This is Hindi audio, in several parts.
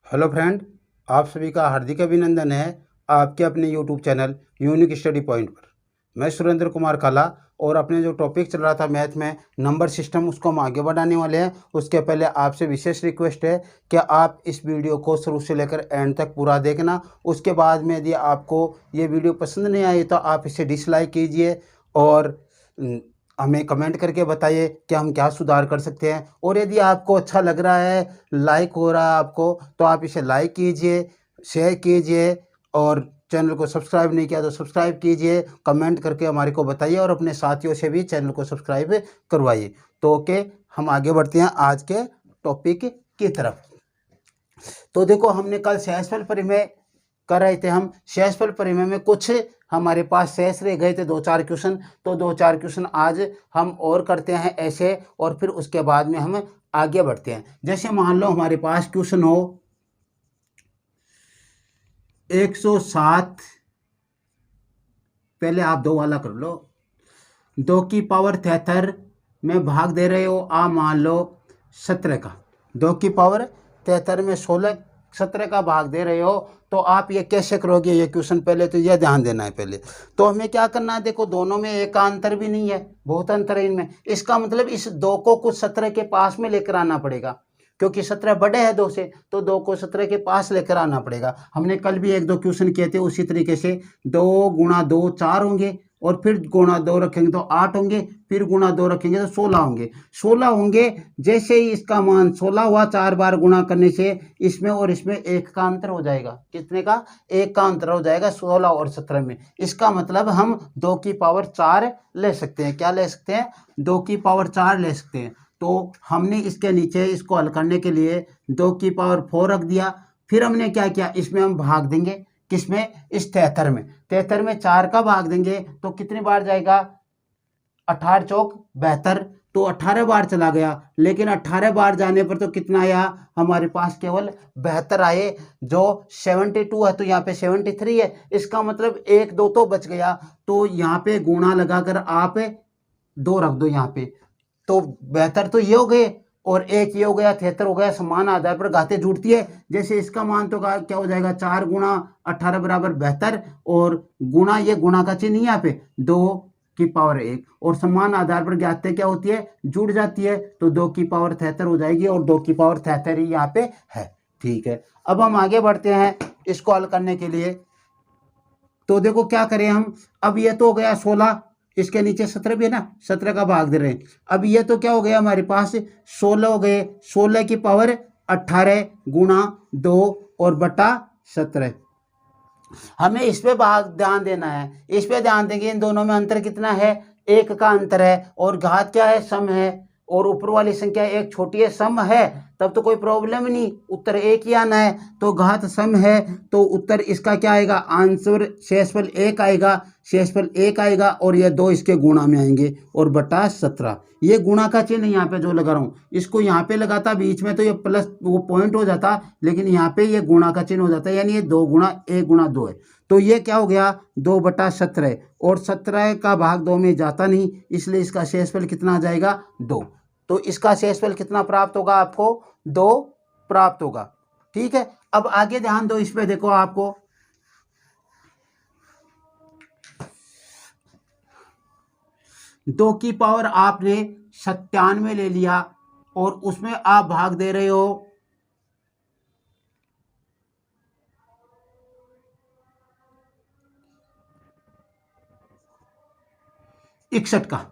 हेलो फ्रेंड, आप सभी का हार्दिक अभिनंदन है आपके अपने YouTube channel unique study point पर। मैं सुरेंद्र कुमार काला और अपने जो टॉपिक चल रहा था मैथ में नंबर सिस्टम, उसको हम आगे बढ़ाने वाले हैं। उसके पहले आपसे विशेष रिक्वेस्ट है कि आप इस वीडियो को शुरू से लेकर एंड तक पूरा देखना। उसके बाद में यदि आपको ये वीडियो पसंद नहीं आई तो आप इसे डिसलाइक कीजिए और हमें कमेंट करके बताइए कि हम क्या सुधार कर सकते हैं। और यदि आपको अच्छा लग रहा है, लाइक हो रहा है आपको, तो आप इसे लाइक कीजिए, शेयर कीजिए और चैनल को सब्सक्राइब नहीं किया तो सब्सक्राइब कीजिए। कमेंट करके हमारे को बताइए और अपने साथियों से भी चैनल को सब्सक्राइब करवाइए। तो ओके, हम आगे बढ़ते हैं आज के टॉपिक की तरफ। तो देखो, हमने कल सहजफल परिमेय कर रहे थे। हम सहजफल परिमेय में कुछ हमारे पास शेष रह गए थे, 2-4 क्वेश्चन। तो 2-4 क्वेश्चन आज हम और करते हैं ऐसे, और फिर उसके बाद में हम आगे बढ़ते हैं। जैसे मान लो हमारे पास क्वेश्चन हो 107, पहले आप 2 वाला कर लो। 2 की पावर 73 में भाग दे रहे हो आप, मान लो 17 का। 2 की पावर 73 में 17 का भाग दे रहे हो, तो आप ये कैसे करोगे ये क्वेश्चन? पहले तो ये ध्यान देना है पहले। तो हमें क्या करना है, देखो दोनों में एक का अंतर भी नहीं है, बहुत अंतर है इनमें। इसका मतलब इस 2 को कुछ 17 के पास में लेकर आना पड़ेगा, क्योंकि 17 बड़े हैं 2 से, तो 2 को 17 के पास लेकर आना पड़ेगा। हमने कल भी 1-2 क्वेश्चन किए थे उसी तरीके से। 2 गुणा 2 4 होंगे, और फिर गुणा 2 रखेंगे तो 8 होंगे, फिर गुणा 2 रखेंगे तो 16 होंगे। 16 होंगे, जैसे ही इसका मान 16 हुआ, 4 बार गुणा करने से इसमें और इसमें 1 का अंतर हो जाएगा। कितने का? 1 का अंतर हो जाएगा 16 और 17 में। इसका मतलब हम 2 की पावर 4 ले सकते हैं। क्या ले सकते हैं? 2 की पावर 4 ले सकते हैं। तो हमने इसके नीचे इसको हल करने के लिए 2 की पावर 4 रख दिया। फिर हमने क्या किया, इसमें हम भाग देंगे। किसमें? इस 73 में। 73 में 4 का भाग देंगे तो कितनी बार जाएगा? 18 चौक 72, तो 18 बार चला गया। लेकिन 18 बार जाने पर तो कितना आया हमारे पास? केवल 72 आए। जो 72 है तो यहाँ पे 73 है। इसका मतलब 1-2 तो बच गया। तो यहाँ पे गुणा लगाकर आप 2 रख दो यहाँ पे, तो 72 तो ये हो गए और 1 ये हो गया, 73 हो गया। समान आधार पर घातें जुड़ती है। जैसे इसका मान तो क्या हो जाएगा? 4 गुणा 18 बराबर 72, और गुणा, ये गुणा का चिन्ह यहाँ पे 2 की पावर 1, और समान आधार पर घातें क्या होती है? जुड़ जाती है। तो 2 की पावर 73 हो जाएगी, और 2 की पावर 73 ही यहाँ पे है। ठीक है, अब हम आगे बढ़ते हैं इसको हल करने के लिए। तो देखो क्या करें हम। अब ये तो हो गया 16, इसके नीचे 17 भी है ना, 17 का भाग दे रहे हैं। अब ये तो क्या हो गया हमारे पास? 16 हो गए। 16 की पावर 18 गुणा 2 और बटा 17। हमें इस पे ध्यान देना है। इस पे ध्यान देंगे, इन दोनों में अंतर कितना है? 1 का अंतर है, और घात क्या है? सम है, और ऊपर वाली संख्या एक छोटी है, सम है, तब तो कोई प्रॉब्लम ही नहीं, उत्तर एक ही आना है। तो घात सम है, तो उत्तर इसका क्या आएगा? आंसर शेषफल 1 आएगा। शेषफल 1 आएगा, और ये 2 इसके गुणा में आएंगे, और बटा 17। ये गुणा का चिन्ह यहाँ पे जो लगा रहा हूँ, इसको यहाँ पे लगाता बीच में तो ये प्लस वो पॉइंट हो जाता, लेकिन यहाँ पे ये गुणा का चिन्ह हो जाता है, यानी ये 2 गुणा 1 गुणा 2 है। तो ये क्या हो गया? 2 बटा 17, और 17 का भाग 2 में जाता नहीं, इसलिए इसका शेषफल कितना आ जाएगा? 2। तो इसका शेषफल कितना प्राप्त होगा आपको? 2 प्राप्त होगा। ठीक है, अब आगे ध्यान दो, इस पे देखो आपको 2 की पावर आपने 97 ले लिया, और उसमें आप भाग दे रहे हो 61 का।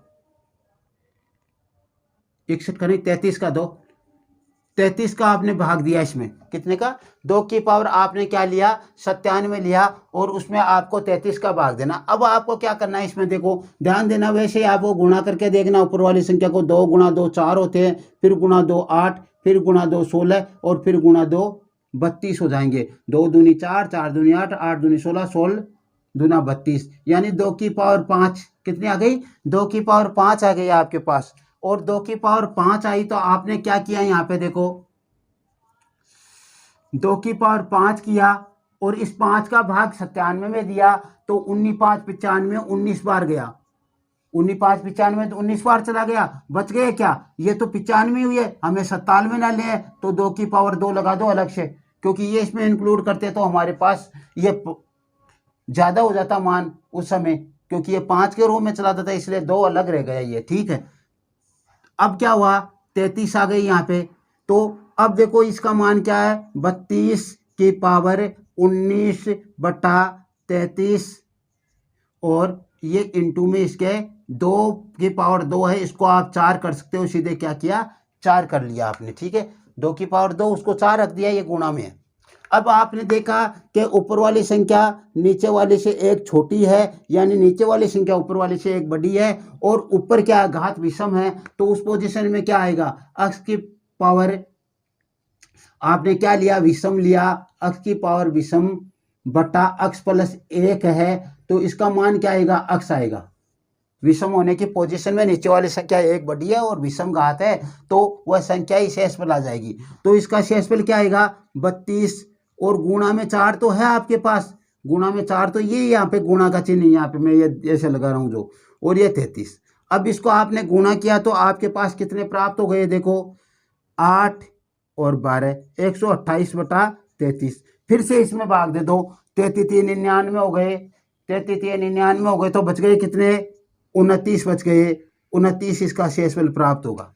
61 का नहीं, 33 का दो। 33 का आपने भाग दिया इसमें, कितने का? 2 की पावर आपने क्या लिया? 97 लिया, और उसमें आपको 33 का भाग देना। अब आपको क्या करना है इसमें, देखो ध्यान देना। वैसे ही आपको गुणा करके देखना ऊपर वाली संख्या को। 2 गुणा 2 4 होते हैं, फिर गुणा 2 8, फिर गुणा 2 16, और फिर गुणा 2 32 हो जाएंगे। 2 दूनी 4, 4 दूनी 8, 8 दूनी 16, 16 दूना 32, यानी 2 की पावर 5 कितनी आ गई? 2 की पावर 5 आ गई आपके पास। और 2 की पावर 5 आई तो आपने क्या किया यहाँ पे देखो, 2 की पावर 5 किया, और इस 5 का भाग 97 में दिया, तो 19 5 95, 19 बार गया। 19 5 95 तो 19 बार चला गया। बच गए क्या? ये तो 95 हुए, हमें 97 ना ले, तो 2 की पावर 2 लगा दो अलग से, क्योंकि ये इसमें इंक्लूड करते तो हमारे पास ये ज़्यादा हो जाता मान उस समय, क्योंकि ये 5 के रो में चलाता था इसलिए 2 अलग रह गया ये, ठीक है। अब क्या हुआ, 33 आ गई यहाँ पे। तो अब देखो इसका मान क्या है, 32 की पावर 19 बटा 33, और ये इंटू में इसके 2 की पावर 2 है, इसको आप 4 कर सकते हो, सीधे क्या किया 4 कर लिया आपने, ठीक है। 2 की पावर 2 उसको 4 रख दिया, ये गुणा में है। अब आपने देखा कि ऊपर वाली संख्या नीचे वाली से एक छोटी है, यानी नीचे वाली संख्या ऊपर वाली से एक बड़ी है, और ऊपर क्या घात विषम है, तो उस पोजीशन में क्या आएगा, अक्स की पावर आपने क्या लिया, विषम लिया, अक्स की पावर विषम बटा अक्स प्लस 1 है, तो इसका मान क्या आएगा, अक्स आएगा। विषम होने की पोजीशन में नीचे वाली संख्या एक बड़ी है और विषम घात है, तो वह संख्या ही शेषफल आ जाएगी। तो इसका शेषफल क्या आएगा, 32, और गुणा में 4 तो है आपके पास, गुणा में 4 तो ये यहाँ पे गुणा का चिन्ह यहाँ पे मैं ये ऐसे लगा रहा हूँ जो, और ये 33। अब इसको आपने गुणा किया तो आपके पास कितने प्राप्त हो गए, देखो 8 और 12, 128 बटा 33। फिर से इसमें भाग दे दो, 33 99 हो गए, 33 99 हो गए, तो बच गए कितने, 29 बच गए। 29 इसका शेषफल प्राप्त होगा।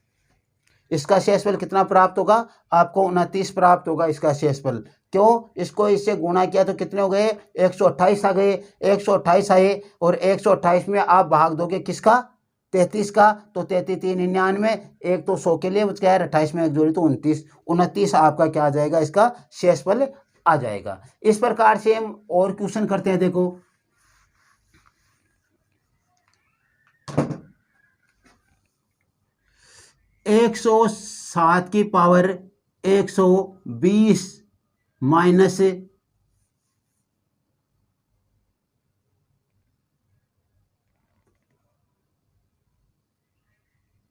इसका शेषफल कितना प्राप्त होगा, आपको 29 प्राप्त होगा इसका शेषफल। क्यों, इसको इससे गुणा किया तो कितने हो गए, 128 आ गए, 128 आए, और 128 में आप भाग दोगे किसका, 33 का, तो 33 99, एक तो 100 के लिए बच गया है, 28 में एक जोड़ी तो 29, 29 आपका क्या आ जाएगा, इसका शेषफल आ जाएगा। इस प्रकार से हम और क्वेश्चन करते हैं। देखो 107 की पावर 120 माइनस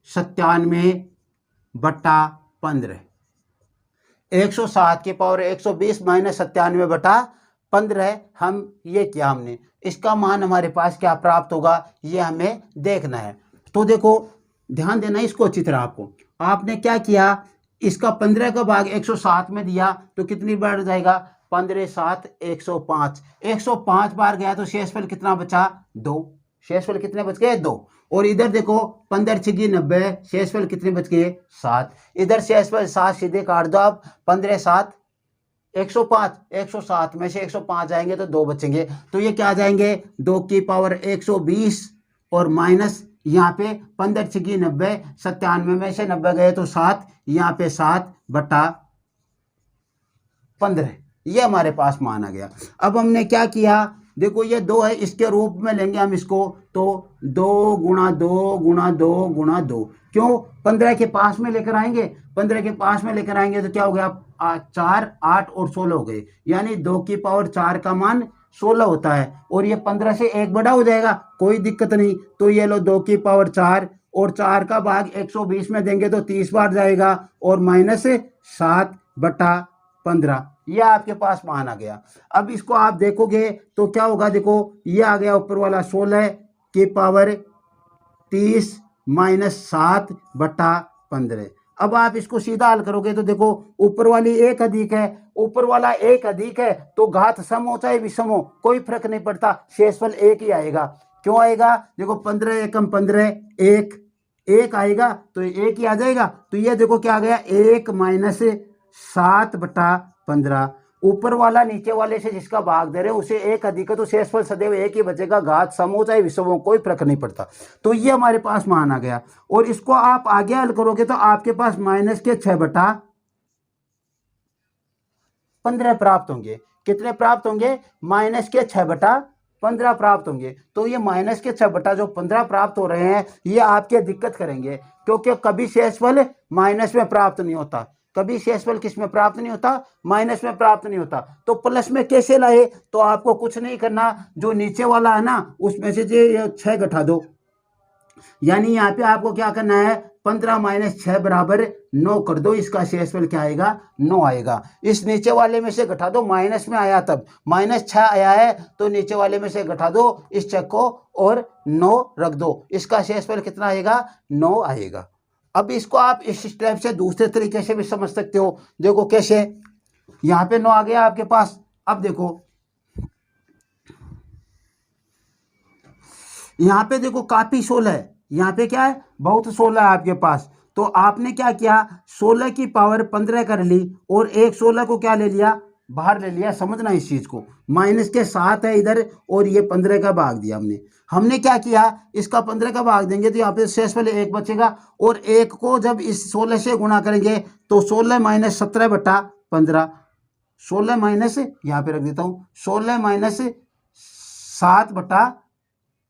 97 बटा 15। 107 की पावर 120 माइनस 97 बटा 15, हम ये किया हमने, इसका मान हमारे पास क्या प्राप्त होगा ये हमें देखना है। तो देखो ध्यान देना इसको अच्छी तरह, आपने क्या किया, इसका 15 का भाग 107 में दिया तो कितनी बार जाएगा, 15 7 105, 105 बार गया तो शेषफल कितना बचा, 2। शेषफल कितने बच गए, 2। और इधर देखो 15 6 90, शेषफल कितने बच गए, 7। इधर शेषफल 7 सीधे काट दो आप, 15 7 105, 107 में से 105 जाएंगे तो 2 बचेंगे, तो ये क्या आ जाएंगे, 2 की पावर 120, और माइनस यहाँ पे 15 6 90, 97 में से 90 गए तो 7, यहाँ पे 7 बटा 15, ये हमारे पास मान आ गया। अब हमने क्या किया, देखो ये 2 है, इसके रूप में लेंगे हम इसको, तो 2 गुणा 2 गुणा 2 गुणा 2, क्यों 15 के पास में लेकर आएंगे, 15 के पास में लेकर आएंगे तो क्या हो गया, 4 8 और 16 हो गए, यानी 2 की पावर 4 का मान 16 होता है, और ये 15 से एक बड़ा हो जाएगा, कोई दिक्कत नहीं। तो ये लो 2 की पावर 4, और 4 का भाग 120 में देंगे तो 30 बार जाएगा, और माइनस 7 बटा 15, यह आपके पास मान आ गया। अब इसको आप देखोगे तो क्या होगा, देखो ये आ गया ऊपर वाला 16 की पावर 30 माइनस 7 बटा 15। अब आप इसको सीधा हल करोगे तो देखो ऊपर वाली एक अधिक है, ऊपर वाला एक अधिक है, तो घात सम हो चाहे विषम हो कोई फर्क नहीं पड़ता, शेषफल एक ही आएगा। क्यों आएगा, देखो 15 एकम 15, एक आएगा तो एक ही आ जाएगा, तो ये देखो क्या आ गया, 1 माइनस 7 बटा 15। ऊपर वाला नीचे वाले से जिसका भाग दे रहे हैं उसे एक अधिक है, तो शेषफल सदैव एक ही बचेगा, घात सम हो चाहे विषम हो कोई फर्क नहीं पड़ता। तो ये हमारे पास मान आ गया, और इसको आप आगे हल करोगे तो आपके पास माइनस के 6 बटा 15 प्राप्त होंगे। कितने प्राप्त होंगे, माइनस के 6 बटा 15 प्राप्त होंगे। तो ये माइनस के 6 बटा जो 15 प्राप्त हो रहे हैं ये आपके दिक्कत करेंगे, क्योंकि कभी शेषफल माइनस में प्राप्त नहीं होता, कभी शेषफल किस में प्राप्त नहीं होता, माइनस में प्राप्त नहीं होता। तो प्लस में कैसे लाए, तो आपको कुछ नहीं करना, जो नीचे वाला है ना उसमें से ये 6 घटा दो, यानी यहाँ पे आपको क्या करना है, 15 माइनस 6 बराबर 9 कर दो, इसका शेषफल क्या आएगा, 9 आएगा। इस नीचे वाले में से घटा दो, माइनस में आया तब माइनस 6 आया है, तो नीचे वाले में से घटा दो इस 6 को और 9 रख दो, इसका शेषफल कितना आएगा, 9 आएगा। अब इसको आप इस स्टेप से दूसरे तरीके से भी समझ सकते हो। देखो कैसे, यहाँ पे 9 आ गया आपके पास। अब देखो यहाँ पे देखो काफी 16 है, यहाँ पे क्या है बहुत 16 है आपके पास। तो आपने क्या किया 16 की पावर 15 कर ली और एक 16 को क्या ले लिया बाहर ले लिया। समझना इस चीज को, माइनस के 7 है इधर और ये 15 का भाग दिया हमने क्या किया इसका 15 का भाग देंगे तो यहाँ पे शेष वाले 1 बचेगा और 1 को जब इस 16 से गुणा करेंगे तो 16 माइनस 17 बटा 15, 16 माइनस यहाँ पे रख देता हूँ 16 माइनस 7 बटा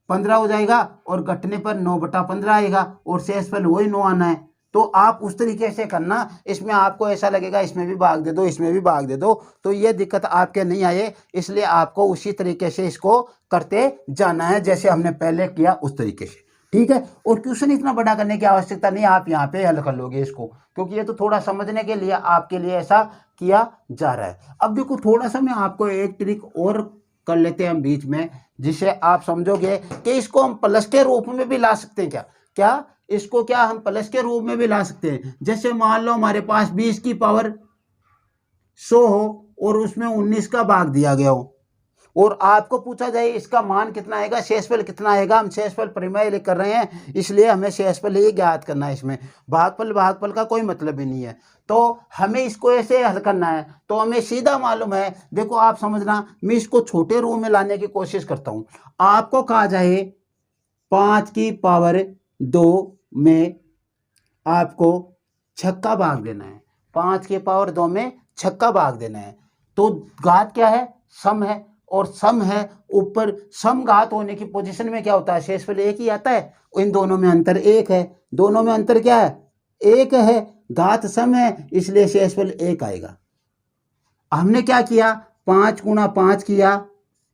15 हो जाएगा और घटने पर 9 बटा 15 आएगा और शेष फल वही 9 आना है। तो आप उस तरीके से करना, इसमें आपको ऐसा लगेगा इसमें भी भाग दे दो इसमें भी भाग दे दो तो ये दिक्कत आपके नहीं आए, इसलिए आपको उसी तरीके से इसको करते जाना है जैसे हमने पहले किया उस तरीके से, ठीक है। और क्वेश्चन इतना बड़ा करने की आवश्यकता नहीं, आप यहाँ पे हल कर लोगे इसको, क्योंकि ये तो थोड़ा समझने के लिए आपके लिए ऐसा किया जा रहा है। अब देखो थोड़ा सा मैं आपको एक ट्रिक और कर लेते हैं हम बीच में, जिसे आप समझोगे कि इसको हम प्लस के रूप में भी ला सकते हैं। क्या इसको क्या हम प्लस के रूप में भी ला सकते हैं। जैसे मान लो हमारे पास 20 की पावर 100 हो और उसमें 19 का भाग दिया गया हो और आपको पूछा जाए इसका मान कितना आएगा, शेषफल कितना आएगा। हम शेषफल परिमेय कर रहे हैं इसलिए हमें शेषफल ही ज्ञात करना है, इसमें भागफल का कोई मतलब ही नहीं है। तो हमें इसको ऐसे हल करना है तो हमें सीधा मालूम है। देखो आप समझना, मैं इसको छोटे रूप में लाने की कोशिश करता हूँ। आपको कहा जाए 5 की पावर 2 में आपको छक्का भाग देना है, 5 की पावर 2 में छक्का भाग देना है। तो घात क्या है सम है और सम है ऊपर, सम घात होने की पोजीशन में क्या होता है शेषफल एक ही आता है, इन दोनों में अंतर 1 है, दोनों में अंतर क्या है 1 है, घात सम है इसलिए शेषफल 1 आएगा। हमने क्या किया 5 गुणा 5 किया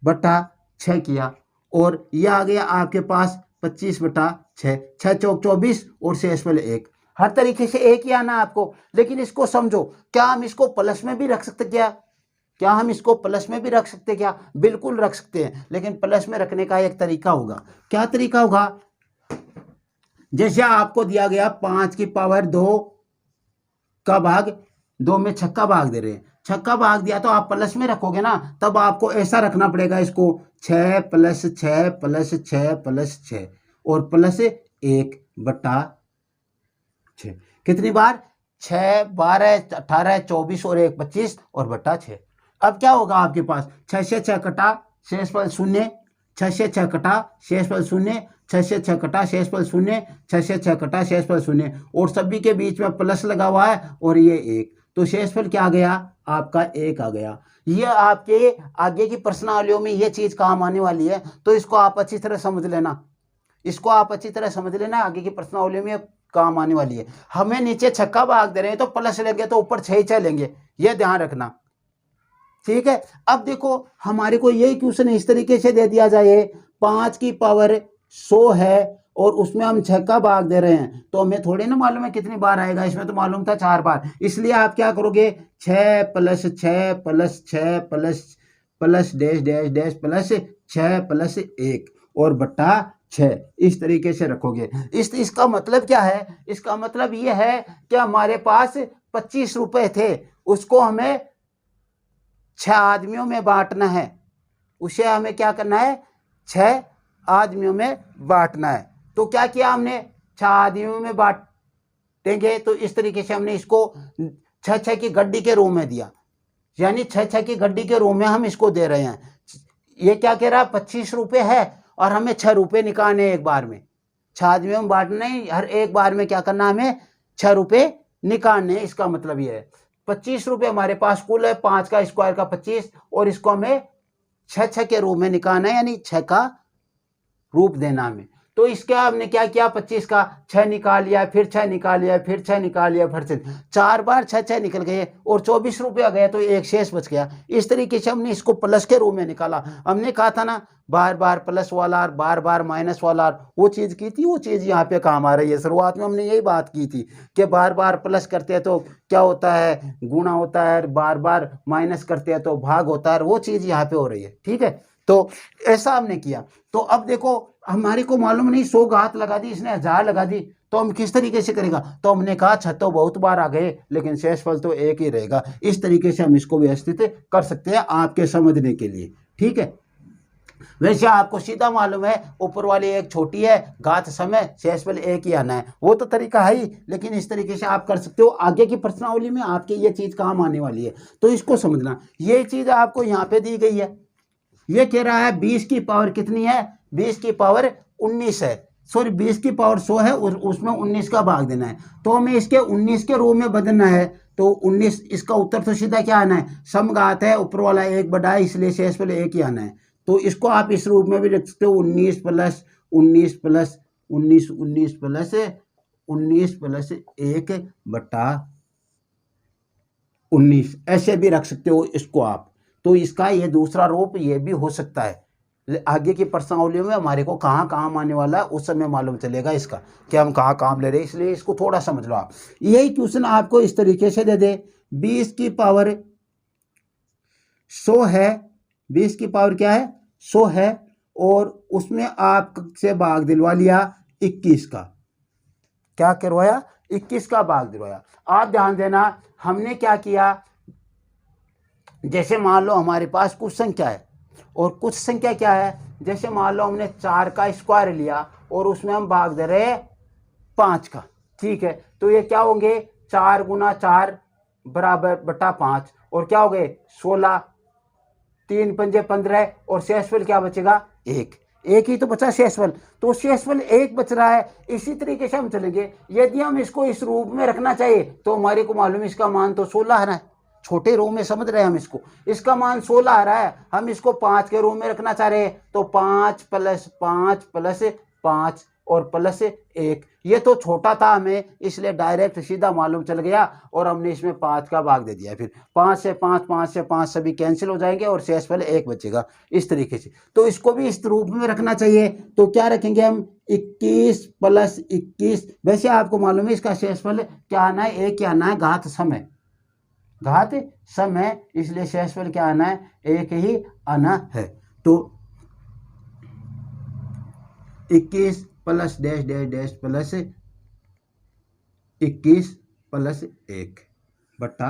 बटा 6 किया और यह आ गया आपके पास 25 बटा 6, 6 चौक 24 और शेषफल 1। हर तरीके से एक ही आना आपको, लेकिन इसको समझो क्या हम इसको प्लस में भी रख सकते क्या हम इसको प्लस में भी रख सकते क्या, बिल्कुल रख सकते हैं, लेकिन प्लस में रखने का एक तरीका होगा। क्या तरीका होगा, जैसे आपको दिया गया 5 की पावर 2 का भाग 2 में छक्का भाग दे रहे हैं, छक्का भाग दिया तो आप प्लस में रखोगे ना, तब आपको ऐसा रखना पड़ेगा इसको 6 प्लस 6 प्लस 6 प्लस 6 और प्लस 1 बटा 6। कितनी बार 6 12 18 24 और 1 25 और बटा 6। अब क्या होगा आपके पास 6 से 6 कटा शेषफल 0, 6 से 6 कटा शेषफल 0, 6 से 6 कटा शेषफल 0, 6 से 6 कटा शेषफल 0 और सभी के बीच में प्लस लगा हुआ है और ये 1, तो शेषफल क्या आ गया आपका 1 आ गया। ये आपके आगे की प्रश्नावलियों में ये चीज काम आने वाली है, तो इसको आप अच्छी तरह समझ लेना, इसको आप अच्छी तरह समझ लेना, आगे की प्रश्नावलियों में काम आने वाली है। हमें नीचे छक्का भाग दे रहे हैं तो प्लस लेंगे तो ऊपर 6 लेंगे, ये ध्यान रखना, ठीक है। अब देखो हमारे को यही क्वेश्चन इस तरीके से दे दिया जाए 5 की पावर 100 है और उसमें हम छक्का भाग दे रहे हैं, तो हमें थोड़ी ना मालूम है कितनी बार आएगा, इसमें तो मालूम था 4 बार, इसलिए आप क्या करोगे 6 plus 6 plus 6 plus plus dash dash dash plus 6 plus 1 और बट्टा 6 इस तरीके से रखोगे। इसका मतलब क्या है, इसका मतलब ये है कि हमारे पास 25 रुपए थे, उसको हमें 6 आदमियों में बांटना है, उसे हमें क्या करना है 6 आदमियों में बांटना है। तो क्या किया हमने 6 आदमियों में बांटेंगे, तो इस तरीके से हमने इसको 6 की गड्डी के रूप में दिया, यानी 6 की गड्डी के रूप में हम इसको दे रहे हैं। ये क्या कह रहा है 25 रुपए है और हमें 6 रुपए निकालने एक बार में, 6 आदमियों में बांटना है, हर एक बार में क्या करना हमें 6 रुपए निकालने। इसका मतलब ये है 25 रुपए हमारे पास कुल है, 5 का स्क्वायर का 25 और इसको हमें 6 के रूप में निकालना है, यानी 6 का रूप देना हमें। तो इसका हमने क्या किया 25 का 6 निकाल लिया, फिर 6 निकाल लिया, फिर 6 निकाल लिया, फिर से 4 बार 6 निकल गए और 24 रुपये आ गए, तो एक शेष बच गया। इस तरीके से हमने इसको प्लस के रूप में निकाला। हमने कहा था ना बार बार प्लस वाला और बार बार माइनस वाला, वो चीज़ की थी, वो चीज़ यहाँ पे काम आ रही है। शुरुआत में हमने यही बात की थी कि बार बार प्लस करते हैं तो क्या होता है गुणा होता है, बार बार माइनस करते हैं तो भाग होता है, वो चीज़ यहाँ पे हो रही है, ठीक है। तो ऐसा हमने किया। तो अब देखो हमारे को मालूम नहीं 100 घात लगा दी, इसने 1000 लगा दी, तो हम किस तरीके से करेगा, तो हमने कहा छह तो बहुत बार आ गए लेकिन शेषफल तो एक ही रहेगा। इस तरीके से हम इसको व्यवस्थित कर सकते हैं आपके समझने के लिए, ठीक है। वैसे आपको सीधा मालूम है ऊपर वाली एक छोटी है, घात समय, शेषफल एक ही आना है, वो तो तरीका है ही, लेकिन इस तरीके से आप कर सकते हो। आगे की प्रश्नावली में आपके ये चीज काम आने वाली है, तो इसको समझना। ये चीज आपको यहाँ पे दी गई है, ये कह रहा है 20 की पावर कितनी है, 20 की पावर 19 है, सॉरी 20 की पावर 100 है और उसमें 19 का भाग देना है। तो हमें इसके 19 के रूप में बदलना है, तो 19, इसका उत्तर तो सीधा क्या आना है, समघात है, ऊपर वाला एक बड़ा है, इसलिए शेषफल एक ही आना है। तो इसको आप इस रूप में भी लिख सकते हो, 19 प्लस 19 प्लस 19, 19 प्लस 19 प्लस 1 बटा 19, ऐसे भी रख सकते हो इसको आप। तो इसका ये दूसरा रूप ये भी हो सकता है। आगे की प्रश्नावलियों में हमारे को कहाँ काम आने वाला है उस समय मालूम चलेगा इसका कि हम कहाँ काम ले रहे हैं, इसलिए इसको थोड़ा समझ लो आप। यही क्वेश्चन आपको इस तरीके से दे दे, 20 की पावर 100 है, 20 की पावर क्या है 100 है, और उसमें आपसे भाग दिलवा लिया 21 का, क्या करवाया 21 का भाग दिलवाया। आप ध्यान देना हमने क्या किया, जैसे मान लो हमारे पास कुछ संख्या है और कुछ संख्या क्या है, जैसे मान लो हमने 4 का स्क्वायर लिया और उसमें हम भाग दे रहे 5 का, ठीक है। तो ये क्या होंगे 4 गुना 4 बराबर बटा 5, और क्या हो गए 16, 3 पंजे 15, और शेषफल क्या बचेगा एक ही तो बचा शेषफल, तो शेषफल एक बच रहा है। इसी तरीके से हम चलेंगे, यदि हम इसको इस रूप में रखना चाहिए तो हमारे को मालूम है इसका मान तो 16 है ना, छोटे रूप में समझ रहे हैं हम इसको, इसका मान 16 आ रहा है, हम इसको 5 के रूप में रखना चाह रहे हैं, तो 5 प्लस 5 प्लस 5 और प्लस 1, ये तो छोटा था हमें, इसलिए डायरेक्ट सीधा मालूम चल गया और हमने इसमें 5 का भाग दे दिया। फिर 5 से 5, 5 से 5 सभी कैंसिल हो जाएंगे और शेषफल 1 बचेगा, इस तरीके से। तो इसको भी इस रूप में रखना चाहिए, तो क्या रखेंगे हम 21 प्लस 21, वैसे आपको मालूम है इसका शेषफल क्या आना है, एक क्या आना है, घात समय, घात समय, इसलिए शेषफल क्या आना है, एक ही आना है। तो 21 plus dash dash dash plus 21 plus 1 बटा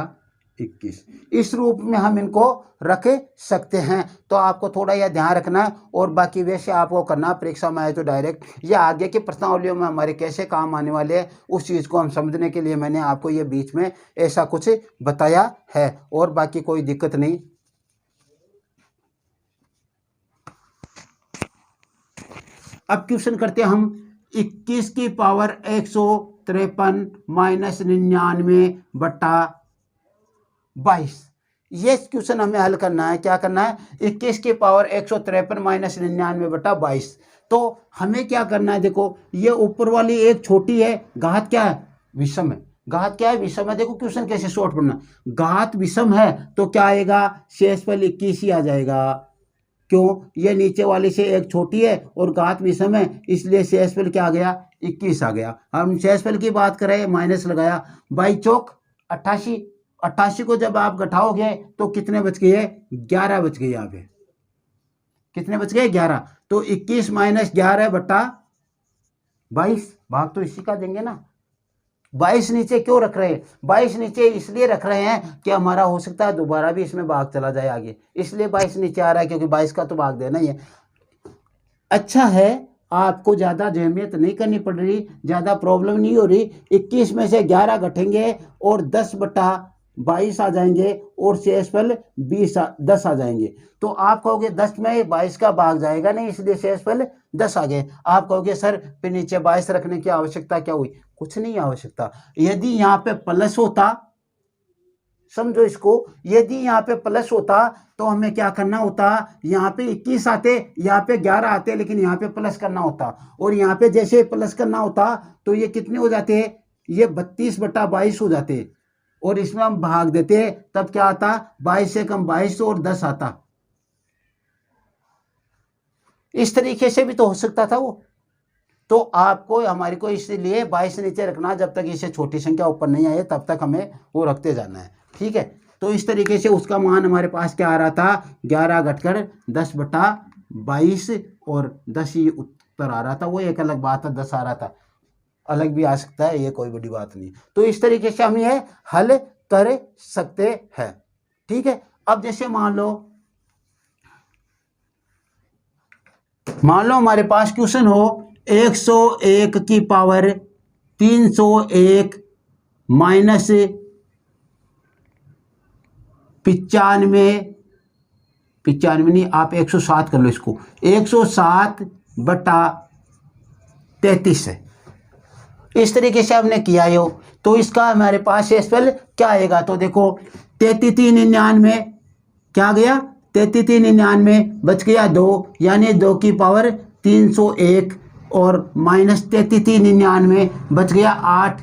21, इस रूप में हम इनको रख सकते हैं। तो आपको थोड़ा यह ध्यान रखना है, और बाकी वैसे आपको करना, परीक्षा में आए तो डायरेक्ट या आगे के प्रश्नावलियों में हमारे कैसे काम आने वाले हैं उस चीज़ को हम समझने के लिए मैंने आपको ये बीच में ऐसा कुछ बताया है, और बाकी कोई दिक्कत नहीं। अब क्वेश्चन करते हैं हम, 21 की पावर 153 माइनस 99 बटा 22, ये क्वेश्चन हमें हल करना है। क्या करना है, 21 की पावर 153 माइनस 99 बटा 22। तो हमें क्या करना है, देखो ये ऊपर वाली एक छोटी है, घात क्या है विषम है, घात क्या है विषम है। देखो क्वेश्चन कैसे शॉर्ट पढ़ना, घात विषम है तो क्या आएगा, शेषफल 21 ही आ जाएगा, क्यों, ये नीचे वाली से एक छोटी है और घात विषम है, इसलिए शेषफल क्या आ गया 21 आ गया। हम शेषफल की बात करें, माइनस लगाया, 22 चौक 88, 88 को जब आप घटाओगे तो कितने बच गए, 11 बच गए, यहाँ पे कितने बच गए 11, तो 21 माइनस 11 बटा 22, भाग तो इसी का देंगे ना। 22 नीचे क्यों रख रहे हैं, 22 नीचे इसलिए रख रहे हैं कि हमारा हो सकता है दोबारा भी इसमें भाग चला जाए आगे, इसलिए 22 नीचे आ रहा है, क्योंकि 22 का तो भाग देना ही है। अच्छा है, आपको ज़्यादा जहमियत नहीं करनी पड़ रही, ज़्यादा प्रॉब्लम नहीं हो रही। 21 में से 11 घटेंगे और 10 बटा 22 आ जाएंगे, और शेषफल 10 आ जाएंगे। तो आप कहोगे 10 में 22 का भाग जाएगा नहीं, इसलिए शेषफल 10 आ गए। आप कहोगे सर फिर नीचे 22 रखने की आवश्यकता क्या हुई, कुछ नहीं आवश्यकता। यदि यहाँ पे प्लस होता, समझो इसको, यदि यहाँ पे प्लस होता तो हमें क्या करना होता, यहाँ पे 21 आते, यहाँ पे 11 आते, लेकिन यहाँ पे प्लस करना होता, और यहाँ पे जैसे प्लस करना होता तो ये कितने हो जाते, ये 32 बटा 22 हो जाते, और इसमें हम भाग देते, तब क्या आता 22 से कम 22 और 10 आता। इस तरीके से भी तो हो सकता था वो। तो आपको हमारी को इसलिए 22 नीचे रखना, जब तक इसे छोटी संख्या ऊपर नहीं आए तब तक हमें वो रखते जाना है, ठीक है। तो इस तरीके से उसका मान हमारे पास क्या आ रहा था, 11 घटकर 10 बटा 22 और 10 ही उत्तर आ रहा था, वो एक अलग बात है 10 आ रहा था। अलग भी आ सकता है, ये कोई बड़ी बात नहीं। तो इस तरीके से हम ये हल कर सकते हैं। ठीक है, अब जैसे मान लो हमारे पास क्वेश्चन हो 101 की पावर 301 माइनस 95 नहीं, आप 107 कर लो इसको, 107/33 है। इस तरीके से हमने किया हो, तो इसका हमारे पास शेषफल क्या आएगा? तो देखो 3399 क्या गया, 3399 बच गया 2, यानी 2 की पावर 301 और माइनस 3399 बच गया 8,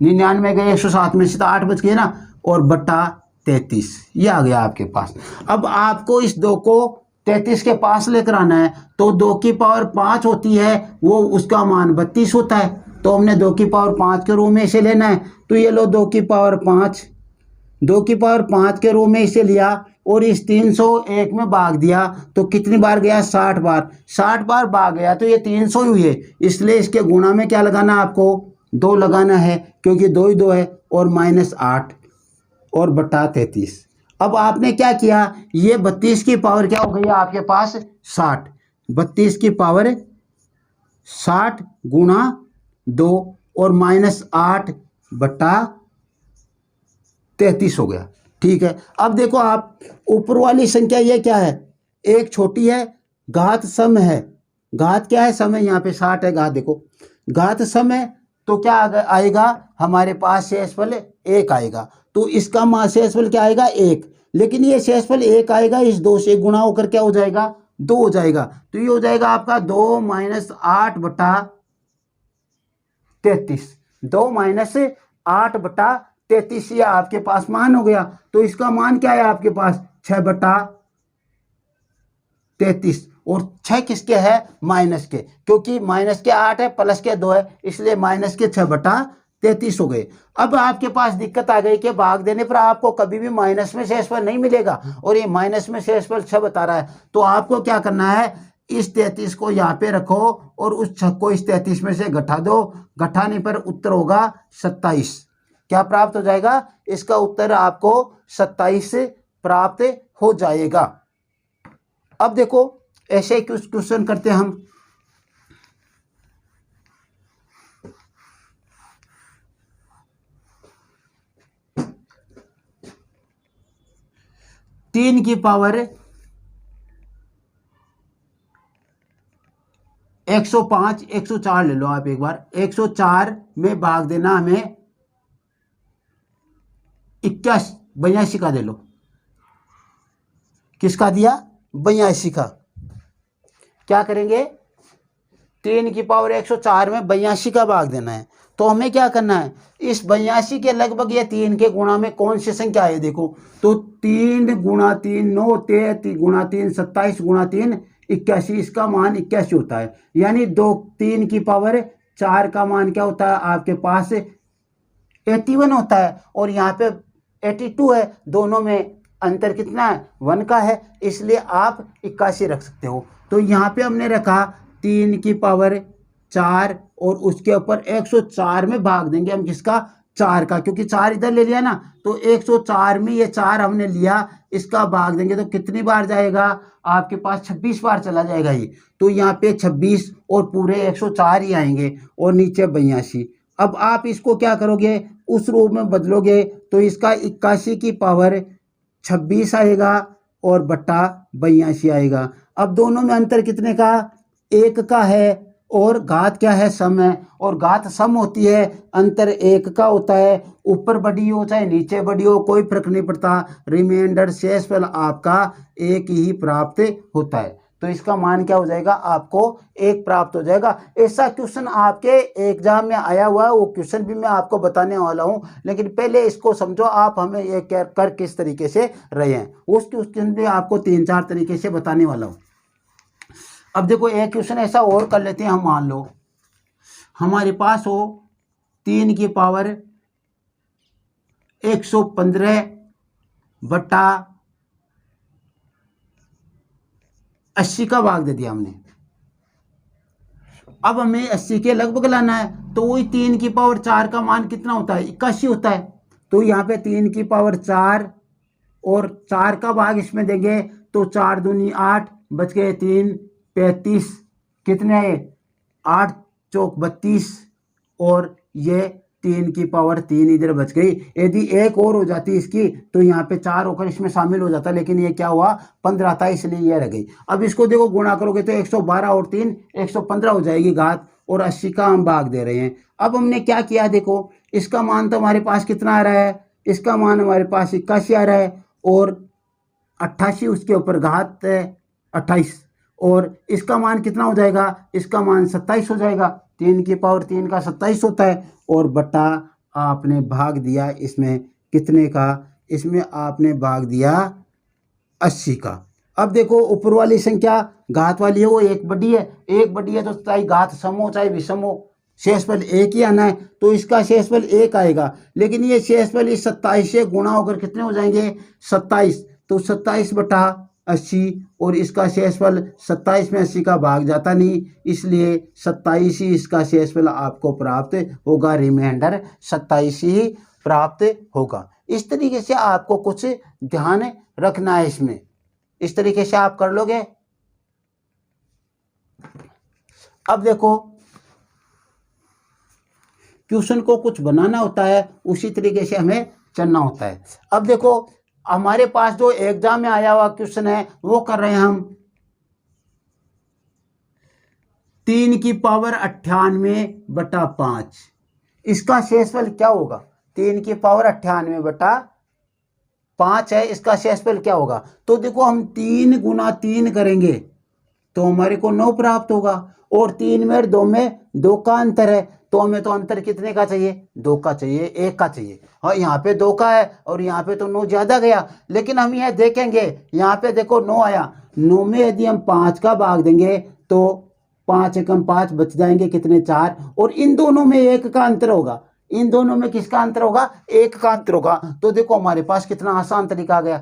99 गए 107 में से, तो 8 बच गए ना, और बटा 33, ये आ गया आपके पास। अब आपको इस 2 को 33 के पास लेकर आना है, तो 2 की पावर 5 होती है, वो उसका मान 32 होता है, तो हमने 2 की पावर 5 के रूप में इसे लेना है। तो ये लो 2 की पावर 5, 2 की पावर 5 के रूप में इसे लिया और इस 301 में भाग दिया, तो कितनी बार गया? 60 बार। 60 बार भाग गया तो ये 300 ही हुए, इसलिए इसके गुणा में क्या लगाना आपको? 2 लगाना है, क्योंकि 2 ही 2 है, और -8 और बटा 33। अब आपने क्या किया, ये 32 की पावर क्या हो गई आपके पास? 60। 32 की पावर 60 गुणा 2 और -8 बटा 33 हो गया। ठीक है, अब देखो आप ऊपर वाली संख्या ये क्या है? एक छोटी है, घात सम है। घात क्या है? सम है, यहाँ पे 60 है, घात देखो घात सम है, तो क्या आएगा हमारे पास? शेषफल 1 आएगा। तो इसका शेषफल क्या आएगा? 1। लेकिन ये शेषफल 1 आएगा, इस 2 से गुणा होकर क्या हो जाएगा? 2 हो जाएगा। तो ये हो जाएगा आपका 2 - 8 बटा 33। 2 - 8 बटा 33 ये आपके पास मान हो गया। तो इसका मान क्या है आपके पास? 6 बटा 33। और 6 किसके है? माइनस के, क्योंकि माइनस के 8 है, प्लस के 2 है, इसलिए माइनस के 6 बटा 33 हो गए। अब आपके पास दिक्कत आ गई कि भाग देने पर आपको कभी भी माइनस में शेषफल नहीं मिलेगा, और ये माइनस में शेषफल 6 बता रहा है। तो आपको क्या करना है, इस 33 को यहाँ पे रखो और उस 6 को इस 33 में से घटा दो। घटाने पर उत्तर होगा 27। क्या प्राप्त हो जाएगा? इसका उत्तर आपको 27 प्राप्त हो जाएगा। अब देखो ऐसे क्वेश्चन करते हैं हम। तीन की पावर 105, 104 ले लो आप एक बार। 104 में भाग देना हमें 82 का दे लो। किसका दिया? 82 का। क्या करेंगे? 3 की पावर 104 में 82 का भाग देना है। तो हमें क्या करना है, इस 82 के लगभग ये 3 के गुणा में कौन सी संख्या है? देखो तो 3 गुणा 3 9 होते, गुणा 3 27, गुणा 3 81, इसका मान 81 होता है। यानी 3 की पावर 4 का मान क्या होता है आपके पास? 81 होता है। और यहाँ पे 82 है, दोनों में अंतर कितना है? 1 का है, इसलिए आप 81 रख सकते हो। तो यहाँ पे हमने रखा 3 की पावर 4 और उसके ऊपर 104 में भाग देंगे हम किसका? 4 का, क्योंकि 4 इधर ले लिया ना, तो 104 में ये 4 हमने लिया, इसका भाग देंगे तो कितनी बार जाएगा आपके पास? 26 बार चला जाएगा ये। तो यहाँ पे 26 और पूरे 104 ही आएंगे और नीचे 82। अब आप इसको क्या करोगे? उस रूप में बदलोगे, तो इसका 81 की पावर 26 आएगा और बटा 82 आएगा। अब दोनों में अंतर कितने का? 1 का है, और घात क्या है? सम है, और घात सम होती है, अंतर 1 का होता है। ऊपर बड़ी हो चाहे नीचे बड़ी हो कोई फर्क नहीं पड़ता, रिमाइंडर शेषफल आपका 1 ही प्राप्त होता है। तो इसका मान क्या हो जाएगा? आपको 1 प्राप्त हो जाएगा। ऐसा क्वेश्चन आपके एग्जाम में आया हुआ है, वो क्वेश्चन भी मैं आपको बताने वाला हूं, लेकिन पहले इसको समझो आप हमें ये कर किस तरीके से रहे हैं, उस क्वेश्चन भी आपको 3-4 तरीके से बताने वाला हूं। अब देखो एक क्वेश्चन ऐसा और कर लेते हैं हम। मान लो हमारे पास हो 3 की पावर 115 बटा 80 का भाग दे दिया हमने। अब हमें 80 के लगभग लाना है, तो वही 3 की पावर 4 का मान कितना होता है, 81 होता है। तो यहाँ पे 3 की पावर 4 और 4 का भाग इसमें देंगे तो 4 दूनी 8, बच गए 3, 35, कितने आए 8 चौक 32, और ये 3 की पावर 3 इधर बच गई। यदि एक और हो जाती इसकी तो यहाँ पे 4 होकर इसमें शामिल हो जाता, लेकिन ये क्या हुआ 15 था, इसलिए ये रह गई। अब इसको देखो गुणा करोगे तो 112 और 3 115 हो जाएगी घात, और 80 का हम भाग दे रहे हैं। अब हमने क्या किया, देखो इसका मान तो हमारे पास कितना आ रहा है, इसका मान हमारे पास 81 आ रहा है, और 88 उसके ऊपर घात है 28, और इसका मान कितना हो जाएगा, इसका मान 27 हो जाएगा। 3 की पावर 3 का 27 होता है, और बटा आपने भाग दिया इसमें कितने का, इसमें आपने भाग दिया 80 का। अब देखो ऊपर वाली संख्या घात वाली है वो एक बड़ी है, एक बड़ी है तो चाहे घात सम हो चाहे विषम हो, शेषफल एक ही आना है, तो इसका शेषफल एक आएगा। लेकिन ये शेषफल इस 27 से गुणा होकर कितने हो जाएंगे 27, तो 27 बटा 80, और इसका शेषफल 27 में 80 का भाग जाता नहीं, इसलिए 27 ही इसका शेषफल आपको प्राप्त होगा, रिमाइंडर 27 ही प्राप्त होगा। इस तरीके से आपको कुछ ध्यान रखना है इसमें, इस तरीके से आप कर लोगे। अब देखो क्वेश्चन को कुछ बनाना होता है, उसी तरीके से हमें चलना होता है। अब देखो हमारे पास जो एग्जाम में आया हुआ क्वेश्चन है वो कर रहे हैं हम 3 की पावर 98 बटा 5, इसका शेषफल क्या होगा, 3 की पावर 98 बटा 5 है, इसका शेषफल क्या होगा। तो देखो हम 3 गुना 3 करेंगे तो हमारे को 9 प्राप्त होगा, और 3 में 2 में 2 का अंतर है, तो हमें तो अंतर कितने का चाहिए, 2 का चाहिए, 1 का चाहिए। हाँ यहाँ पे 2 का है और यहाँ पे तो 9 ज्यादा गया, लेकिन हम यह देखेंगे यहाँ पे देखो 9 आया, 9 में यदि हम 5 का भाग देंगे तो 5 एकम 5 बच जाएंगे कितने 4, और इन दोनों में 1 का अंतर होगा, इन दोनों में किसका अंतर होगा, 1 का अंतर होगा। तो देखो हमारे पास कितना आसान तरीका आ गया,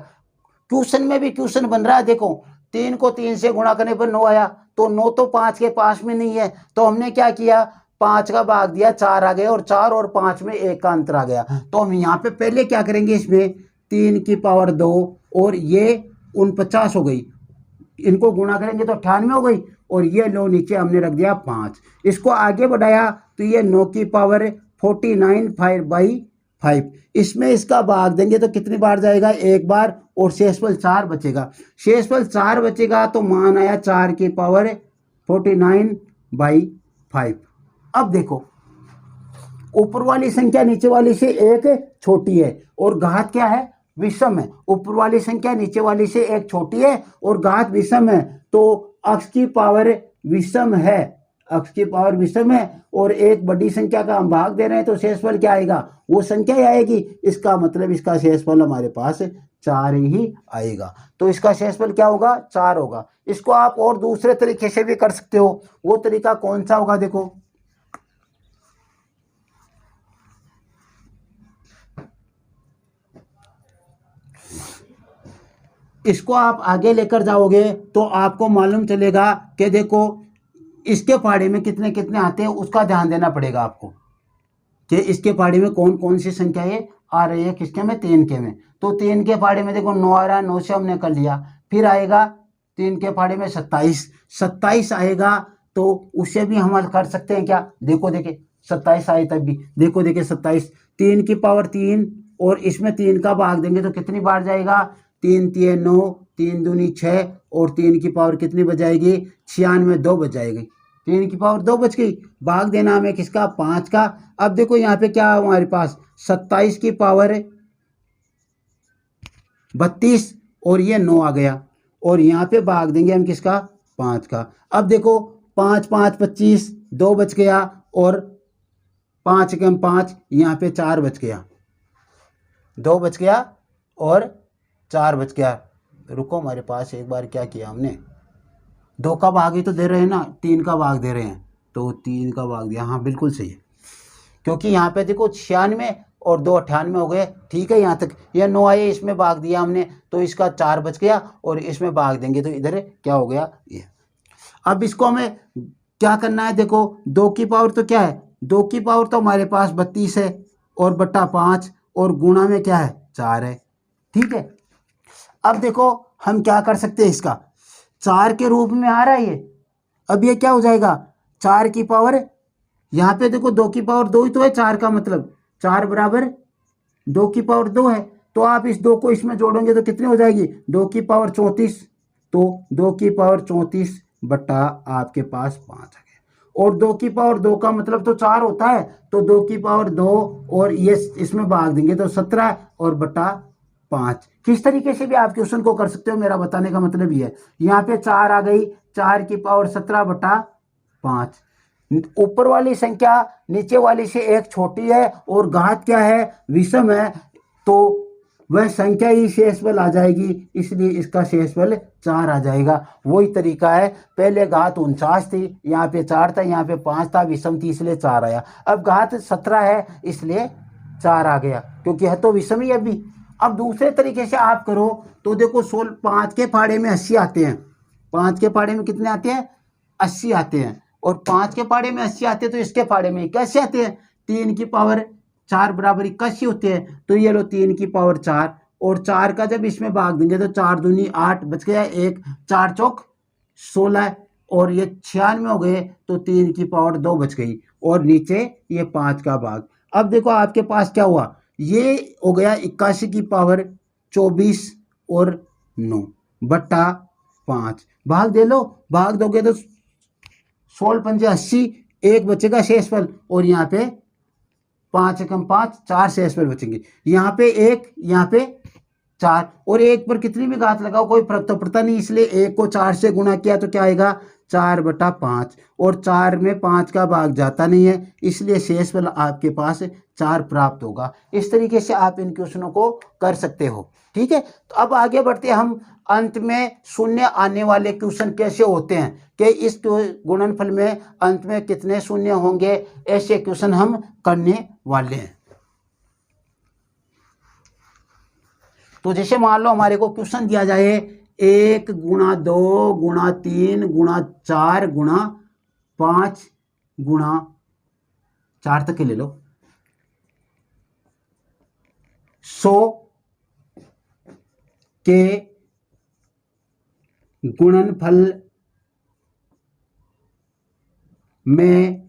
क्वेश्चन में भी क्वेश्चन बन रहा है। देखो 3 को 3 से गुणा करने पर 9 आया, तो 9 तो 5 के पास में नहीं है, तो हमने क्या किया 5 का भाग दिया 4 आ गए, और 4 और 5 में 1 का अंतर आ गया। तो हम यहाँ पे पहले क्या करेंगे, इसमें 3 की पावर 2 और ये 49 हो गई, इनको गुणा करेंगे तो 98 हो गई, और ये लो नीचे हमने रख दिया 5, इसको आगे बढ़ाया तो ये 9 की पावर 49 5/5, इसमें इसका भाग देंगे तो कितनी बार जाएगा, एक बार, और शेषफल 4 बचेगा, शेषफल 4 बचेगा तो मान आया 4 की पावर 49/5। अब देखो ऊपर वाली संख्या नीचे वाली से एक छोटी है और घात क्या है, विषम है। ऊपर वाली संख्या नीचे वाली से एक छोटी है और घात विषम है, तो अक्ष की पावर विषम है, अक्ष की पावर विषम है, और एक बड़ी संख्या का हम भाग दे रहे हैं, तो शेषफल क्या आएगा, वो संख्या ही आएगी। इसका मतलब इसका शेषफल हमारे पास 4 ही आएगा, तो इसका शेषफल क्या होगा, 4 होगा। इसको आप और दूसरे तरीके से भी कर सकते हो, वो तरीका कौन सा होगा, देखो इसको आप आगे लेकर जाओगे तो आपको मालूम चलेगा कि देखो इसके पहाड़ी में कितने कितने आते हैं, उसका ध्यान देना पड़ेगा आपको कि इसके पहाड़ी में कौन कौन सी संख्याएं आ रही है, किसके में, 3 के में। तो 3 के पहाड़ी में देखो 9 आ रहा है, 9 से हमने कर लिया, फिर आएगा 3 के पहाड़ी में 27 आएगा, तो उससे भी हम हल कर सकते हैं क्या, देखो देखे 27 आए तब भी, देखो देखे 27, 3 की पावर 3 और इसमें 3 का भाग देंगे तो कितनी बार जाएगा, 3 3 9, 3 दूनी 6, और 3 की पावर कितनी बजाएगी, 96, 2 बजाएगी, 3 की पावर 2 बच गई। भाग देना हमें किसका, 5 का। अब देखो यहाँ पे क्या है हमारे पास, 27 की पावर 32 और ये 9 आ गया, और यहाँ पे भाग देंगे हम किसका, 5 का। अब देखो 5 5 25, 2 बच गया, और 5 एकम 5, यहाँ पे 4 बच गया, 2 बच गया और 4 बच गया। रुको हमारे पास एक बार क्या किया हमने, 2 का भाग ही तो दे रहे हैं ना, 3 का भाग दे रहे हैं, तो 3 का भाग दिया, हाँ बिल्कुल सही है, क्योंकि यहाँ पे देखो 96 और 2 98 हो गए, ठीक है यहाँ तक। यह 9 आए, इसमें भाग दिया हमने तो इसका 4 बच गया, और इसमें भाग देंगे तो इधर क्या हो गया ये। अब इसको हमें क्या करना है, देखो 2 की पावर तो क्या है 2 की पावर तो हमारे पास 32 है और बट्टा 5 और गुणा में क्या है 4 है। ठीक है, अब देखो हम क्या कर सकते हैं, इसका 4 के रूप में आ रहा है ये। अब ये क्या हो जाएगा 4 की पावर, यहाँ पे देखो 2 की पावर 2 ही तो है, 4 का मतलब 4 बराबर 2 की पावर 2 है। तो आप इस 2 को इसमें जोड़ोगे तो कितनी हो जाएगी 2 की पावर 34। तो 2 की पावर 34 बट्टा आपके पास 5 आ गया। और 2 की पावर 2 का मतलब तो 4 होता है, तो 2 की पावर 2 और ये इसमें भाग देंगे तो 17 और बट्टा 5। किस तरीके से भी आप क्वेश्चन को कर सकते हो, मेरा बताने का मतलब ये है। यहाँ पे 4 आ गई, 4 की पावर 17 बट्टा 5। ऊपर वाली संख्या नीचे वाली से एक छोटी है और घात क्या है विषम है, तो वह संख्या ही शेषफल आ जाएगी, इसलिए इसका शेषफल 4 आ जाएगा। वही तरीका है, पहले घात 49 थी, यहाँ पे 4 था, यहाँ पे 5 था, विषम थी इसलिए 4 आया। अब घात 17 है इसलिए 4 आ गया, क्योंकि है तो विषम ही अभी। अब दूसरे तरीके से आप करो तो देखो 5 के फाड़े में 80 आते हैं, 5 के फाड़े में कितने आते हैं 80 आते हैं, और 5 के फाड़े में 80 आते हैं तो इसके फाड़े में कैसे आते हैं 3 की पावर 4 बराबर 81 होते हैं। तो ये लो 3 की पावर 4 और 4 का जब इसमें भाग देंगे तो 4 दूनी 8 बच गया, 1 4 चौक 16 और ये 96 हो गए, तो 3 की पावर 2 बच गई और नीचे ये 5 का भाग। अब देखो आपके पास क्या हुआ, ये हो गया 81 की पावर 24 और 9 बट्टा 5। भाग दे लो, भाग दोगे तो 16 पंजे 80, एक बचेगा शेषफल और यहाँ पे 5 एकम 5 4 शेषफल बचेंगे। यहाँ पे 1 यहाँ पे 4 और 1 पर कितनी भी घात लगाओ कोई फर्क तो पड़ता नहीं, इसलिए 1 को 4 से गुणा किया तो क्या आएगा 4 बटा 5 और 4 में 5 का भाग जाता नहीं है, इसलिए शेषफल आपके पास 4 प्राप्त होगा। इस तरीके से आप इन क्वेश्चनों को कर सकते हो। ठीक है, तो अब आगे बढ़ते हैं हम अंत में शून्य आने वाले क्वेश्चन कैसे होते हैं, कि इस गुणनफल में अंत में कितने शून्य होंगे, ऐसे क्वेश्चन हम करने वाले हैं। तो जैसे मान लो हमारे को क्वेश्चन दिया जाए 1 गुणा 2 गुणा 3 गुणा 4 गुणा 5 गुणा 4 तक के ले लो, 100 के गुणनफल में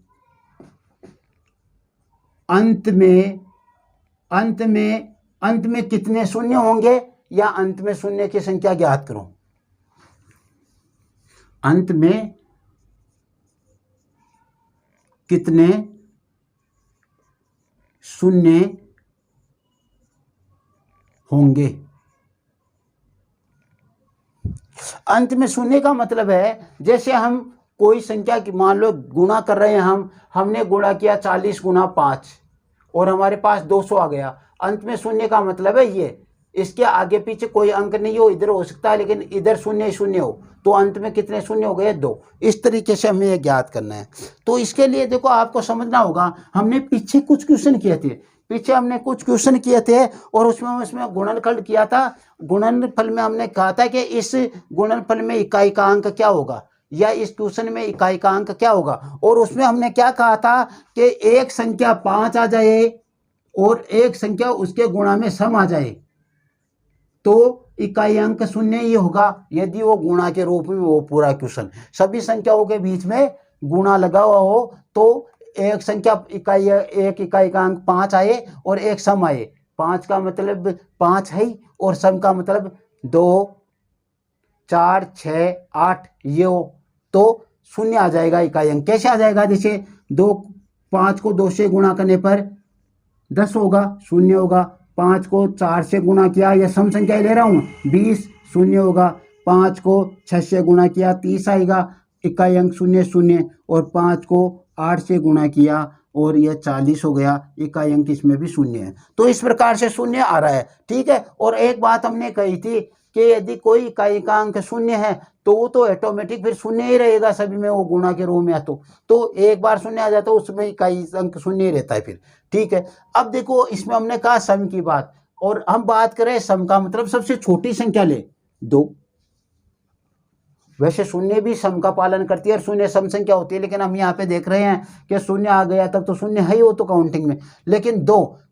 अंत में कितने शून्य होंगे, या अंत में शून्य की संख्या ज्ञात करो। अंत में कितने शून्य होंगे। अंत में शून्य का मतलब है जैसे हम कोई संख्या की मान लो गुणा कर रहे हैं, हमने गुणा किया 40 गुणा 5 और हमारे पास 200 आ गया। अंत में शून्य का मतलब है ये, इसके आगे पीछे कोई अंक नहीं हो, इधर हो सकता है लेकिन इधर शून्य शून्य हो, तो अंत में कितने शून्य हो गए 2। इस तरीके से हमें ये ज्ञात करना है। तो इसके लिए देखो आपको समझना होगा, हमने पीछे कुछ क्वेश्चन किए थे और उसमें गुणनफल किया था। गुणनफल में हमने कहा था कि इस गुणनफल में इकाई का अंक क्या होगा, या इस क्वेश्चन में इकाई का अंक क्या होगा, और उसमें हमने क्या कहा था कि एक संख्या 5 आ जाए और एक संख्या उसके गुणा में सम आ जाए तो इकाई अंक शून्य ही होगा, यदि वो गुणा के रूप में वो पूरा क्वेश्चन सभी संख्याओं के बीच में गुणा लगा हुआ हो, तो एक संख्या एक इकाई का अंक 5 आए और एक सम आए। 5 का मतलब 5 है और सम का मतलब 2 4 6 8 ये हो, तो शून्य आ जाएगा इकाई अंक। कैसे आ जाएगा, जैसे 5 को 2 से गुणा करने पर 10 होगा, शून्य होगा। 5 को 4 से गुणा किया, या सम संख्या ले रहा हूँ 20, शून्य होगा। 5 को 6 से गुणा किया 30 आएगा, इकाई अंक शून्य शून्य। और 5 को 8 से गुणा किया और यह 40 हो गया, इकाई अंक इसमें भी शून्य है। तो इस प्रकार से शून्य आ रहा है। ठीक है, और एक बात हमने कही थी कि यदि कोई इकाई का अंक शून्य है तो वो तो ऑटोमेटिक फिर शून्य ही रहेगा सभी में, वो गुणा के रूप में तो एक बार शून्य आ जाता है उसमें इकाई अंक शून्य ही रहता है फिर। ठीक है, अब देखो इसमें हमने कहा सम की बात, और हम बात करें सम का मतलब सबसे छोटी संख्या ले 2, वैसे शून्य भी सम का पालन करती है और शून्य सम संख्या होती है, लेकिन हम यहाँ पे देख रहे हैं कि शून्य आ गया तब तो शून्य है ही वो तो काउंटिंग में। लेकिन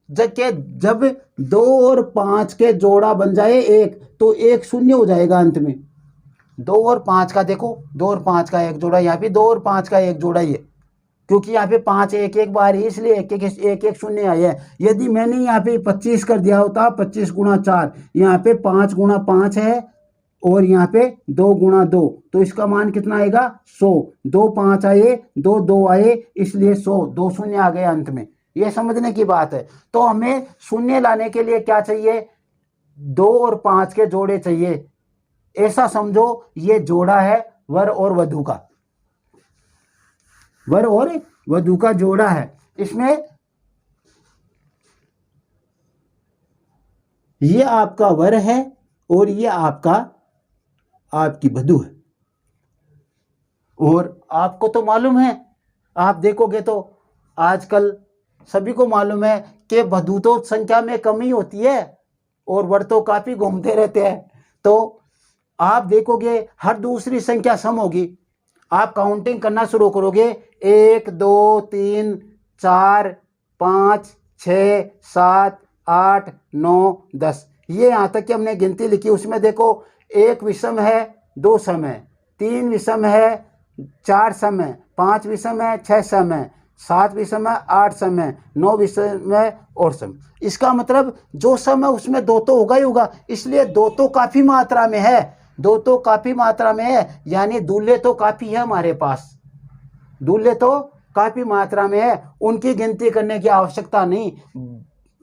जब 2 और 5 के जोड़ा बन जाए एक, तो एक शून्य हो जाएगा अंत में। 2 और 5 का देखो, 2 और 5 का एक जोड़ा, यहाँ पे 2 और 5 का एक जोड़ा ही है, क्योंकि यहाँ पे 5 एक एक बार ही, इसलिए एक एक शून्य आया है। यदि मैंने यहाँ पे 25 कर दिया होता, 25 गुणा 4, यहाँ पे 5 गुणा 5 है और यहाँ पे 2 गुणा 2, तो इसका मान कितना आएगा 100। 2 5 आए, 2 2 आए, इसलिए 100, 2 शून्य आ गए अंत में। ये समझने की बात है। तो हमें शून्य लाने के लिए क्या चाहिए, 2 और 5 के जोड़े चाहिए। ऐसा समझो ये जोड़ा है वर और वधु का, वर और वधु का जोड़ा है। इसमें ये आपका वर है और ये आपकी वधु है। और आपको तो मालूम है, आप देखोगे तो आजकल सभी को मालूम है कि वधु तो संख्या में कमी होती है और वर तो काफी घूमते रहते हैं। तो आप देखोगे हर दूसरी संख्या सम होगी। आप काउंटिंग करना शुरू करोगे, 1 2 3 4 5 6 7 8 9 10, ये यहाँ तक कि हमने गिनती लिखी। उसमें देखो 1 विषम है, 2 सम है, 3 विषम है, 4 सम है, 5 विषम है, 6 सम है, 7 विषम है, 8 सम है, 9 विषम है और सम। इसका मतलब जो सम है उसमें 2 तो होगा ही होगा, इसलिए 2 तो काफी मात्रा में है, 2 तो काफी मात्रा में है, यानी दूल्हे तो काफी है हमारे पास, दूल्हे तो काफी मात्रा में है। उनकी गिनती करने की आवश्यकता नहीं।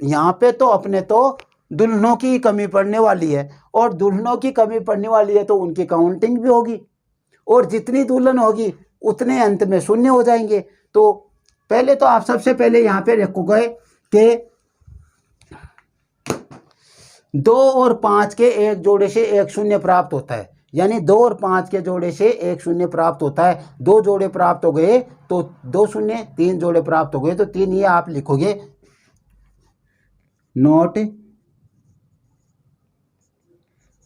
यहाँ पे तो अपने तो दुल्हनों की कमी पड़ने वाली है, और दुल्हनों की कमी पड़ने वाली है तो उनकी काउंटिंग भी होगी, और जितनी दुल्हन होगी उतने अंत में शून्य हो जाएंगे। तो पहले तो आप सबसे पहले यहाँ पे रखोगे कि 2 और 5 के एक जोड़े से एक शून्य प्राप्त होता है, यानी 2 और 5 के जोड़े से एक शून्य प्राप्त होता है। 2 जोड़े प्राप्त हो गए तो 2 शून्य, 3 जोड़े प्राप्त हो गए तो 3, ये आप लिखोगे नोट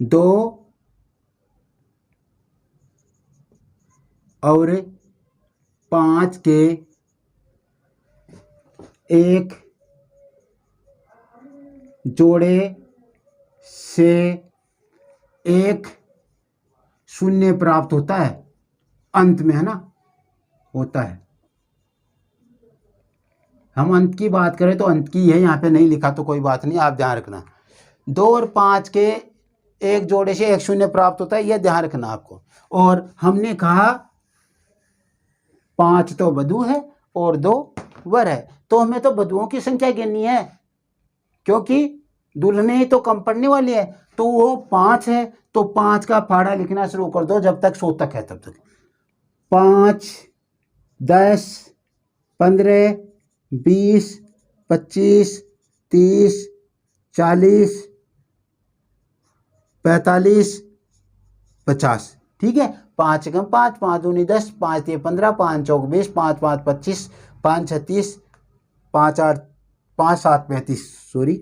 2 और 5 के एक जोड़े से एक शून्य प्राप्त होता है अंत में, है ना, होता है। हम अंत की बात करें तो अंत की है, यहाँ पे नहीं लिखा तो कोई बात नहीं, आप ध्यान रखना। 2 और 5 के एक जोड़े से एक शून्य प्राप्त होता है, यह ध्यान रखना आपको। और हमने कहा 5 तो वधु है और 2 वर है, तो हमें तो वधुओं की संख्या गिननी है, क्योंकि दुल्हने ही तो कम पड़ने वाली है। तो वो 5 है तो 5 का फाड़ा लिखना शुरू कर दो, जब तक 100 तक है तब तक। 5 10 15 20 25 30 40 45 50, ठीक है। 5 कम 5, 5 दूनी 10, 5 3 15, 5 चौक 20, 5 5 25, 5 36, 5 8 5 7 35, सॉरी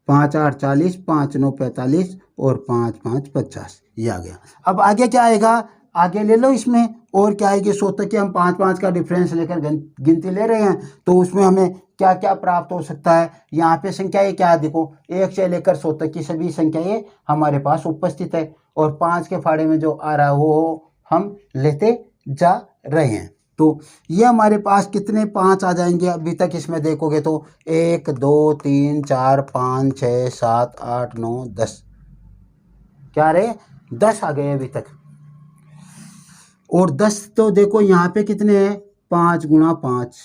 5 8 40, 5 9 45 और 5 5 50, ये आ गया। अब आगे क्या आएगा, आगे ले लो इसमें, और क्या आएगी 100 तक कि हम 5 5 का डिफरेंस लेकर गिनती ले रहे हैं, तो उसमें हमें क्या क्या प्राप्त हो सकता है। यहाँ पे संख्याएं क्या है, देखो 1 से लेकर 100 तक की सभी संख्याएं हमारे पास उपस्थित है, और 5 के फाड़े में जो आ रहा है वो हम लेते जा रहे हैं। तो ये हमारे पास कितने 5 आ जाएंगे अभी तक इसमें देखोगे तो 1 2 3 4 5 6 7 8 9 10, क्या रहे 10 आ गए अभी तक। और 10 तो देखो यहाँ पे कितने हैं, 5 गुणा 5,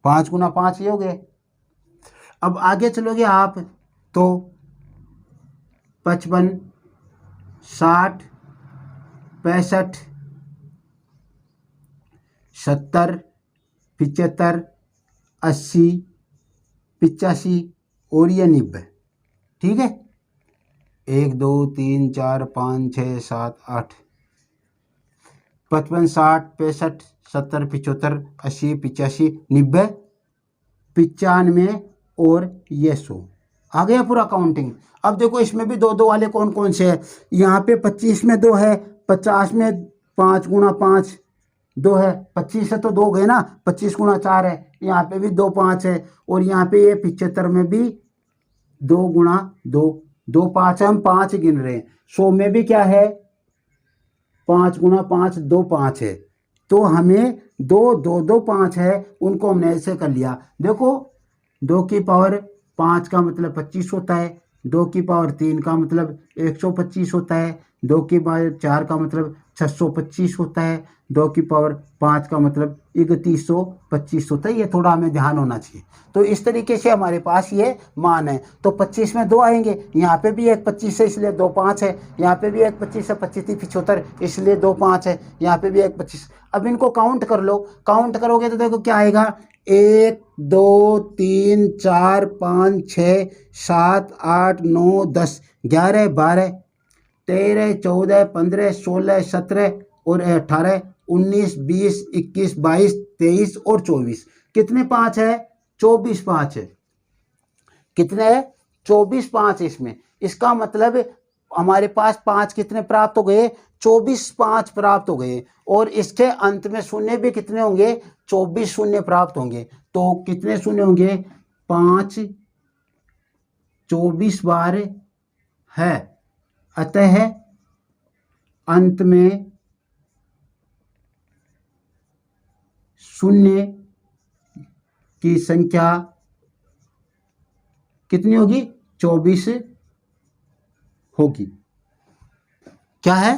5 गुणा 5 ये हो गए। अब आगे चलोगे आप तो 55 60 65 70 75 80 85 और ये 90, ठीक है। 1 2 3 4 5 6 7 8 55 60 65 70 75 80 85 90 95 और ये 100 आ गया पूरा काउंटिंग। अब देखो इसमें भी 2 2 वाले कौन कौन से हैं। यहाँ पे 25 में 2 है, 50 में 5 गुणा 5 2 है, 25 से तो 2 गए ना, 25 गुणा 4 है, यहाँ पे भी 2 5 है, और यहाँ पे ये 75 में भी 2 गुणा 2 2 5 है, हम 5 गिन रहे हैं। 100 में भी क्या है 5 गुणा 5 2 5 है, तो हमें 2 2 2 5 है, उनको हमने ऐसे कर लिया। देखो 2 की पावर 5 का मतलब 25 होता है, 2 की पावर 3 का मतलब 125 होता है, 2 की पावर 4 का मतलब 625 होता है, 2 की पावर 5 का मतलब 3125 होता है। ये थोड़ा हमें ध्यान होना चाहिए। तो इस तरीके से हमारे पास ये मान है। तो 25 में 2 आएंगे, यहाँ पे भी एक 25 है इसलिए 2 5 है, यहाँ पे भी एक 25 है, 25 3 75 इसलिए 2 5 है, यहाँ पे भी एक 25। अब इनको काउंट कर लो, काउंट करोगे तो देखो क्या आएगा 1 2 3 4 5 6 7 8 9 10 11 12 13 14 15 16 17 और 18 19 20 21 22 23 और 24। कितने 5 है 24 5 है। कितने है 24 5 इसमें। इसका मतलब हमारे पास 5 कितने प्राप्त हो गए 24 5 प्राप्त हो गए, और इसके अंत में शून्य भी कितने होंगे 24 शून्य प्राप्त होंगे। तो कितने शून्य होंगे 5 24 बार है, अतः अंत में शून्य की संख्या कितनी होगी 24 होगी। क्या है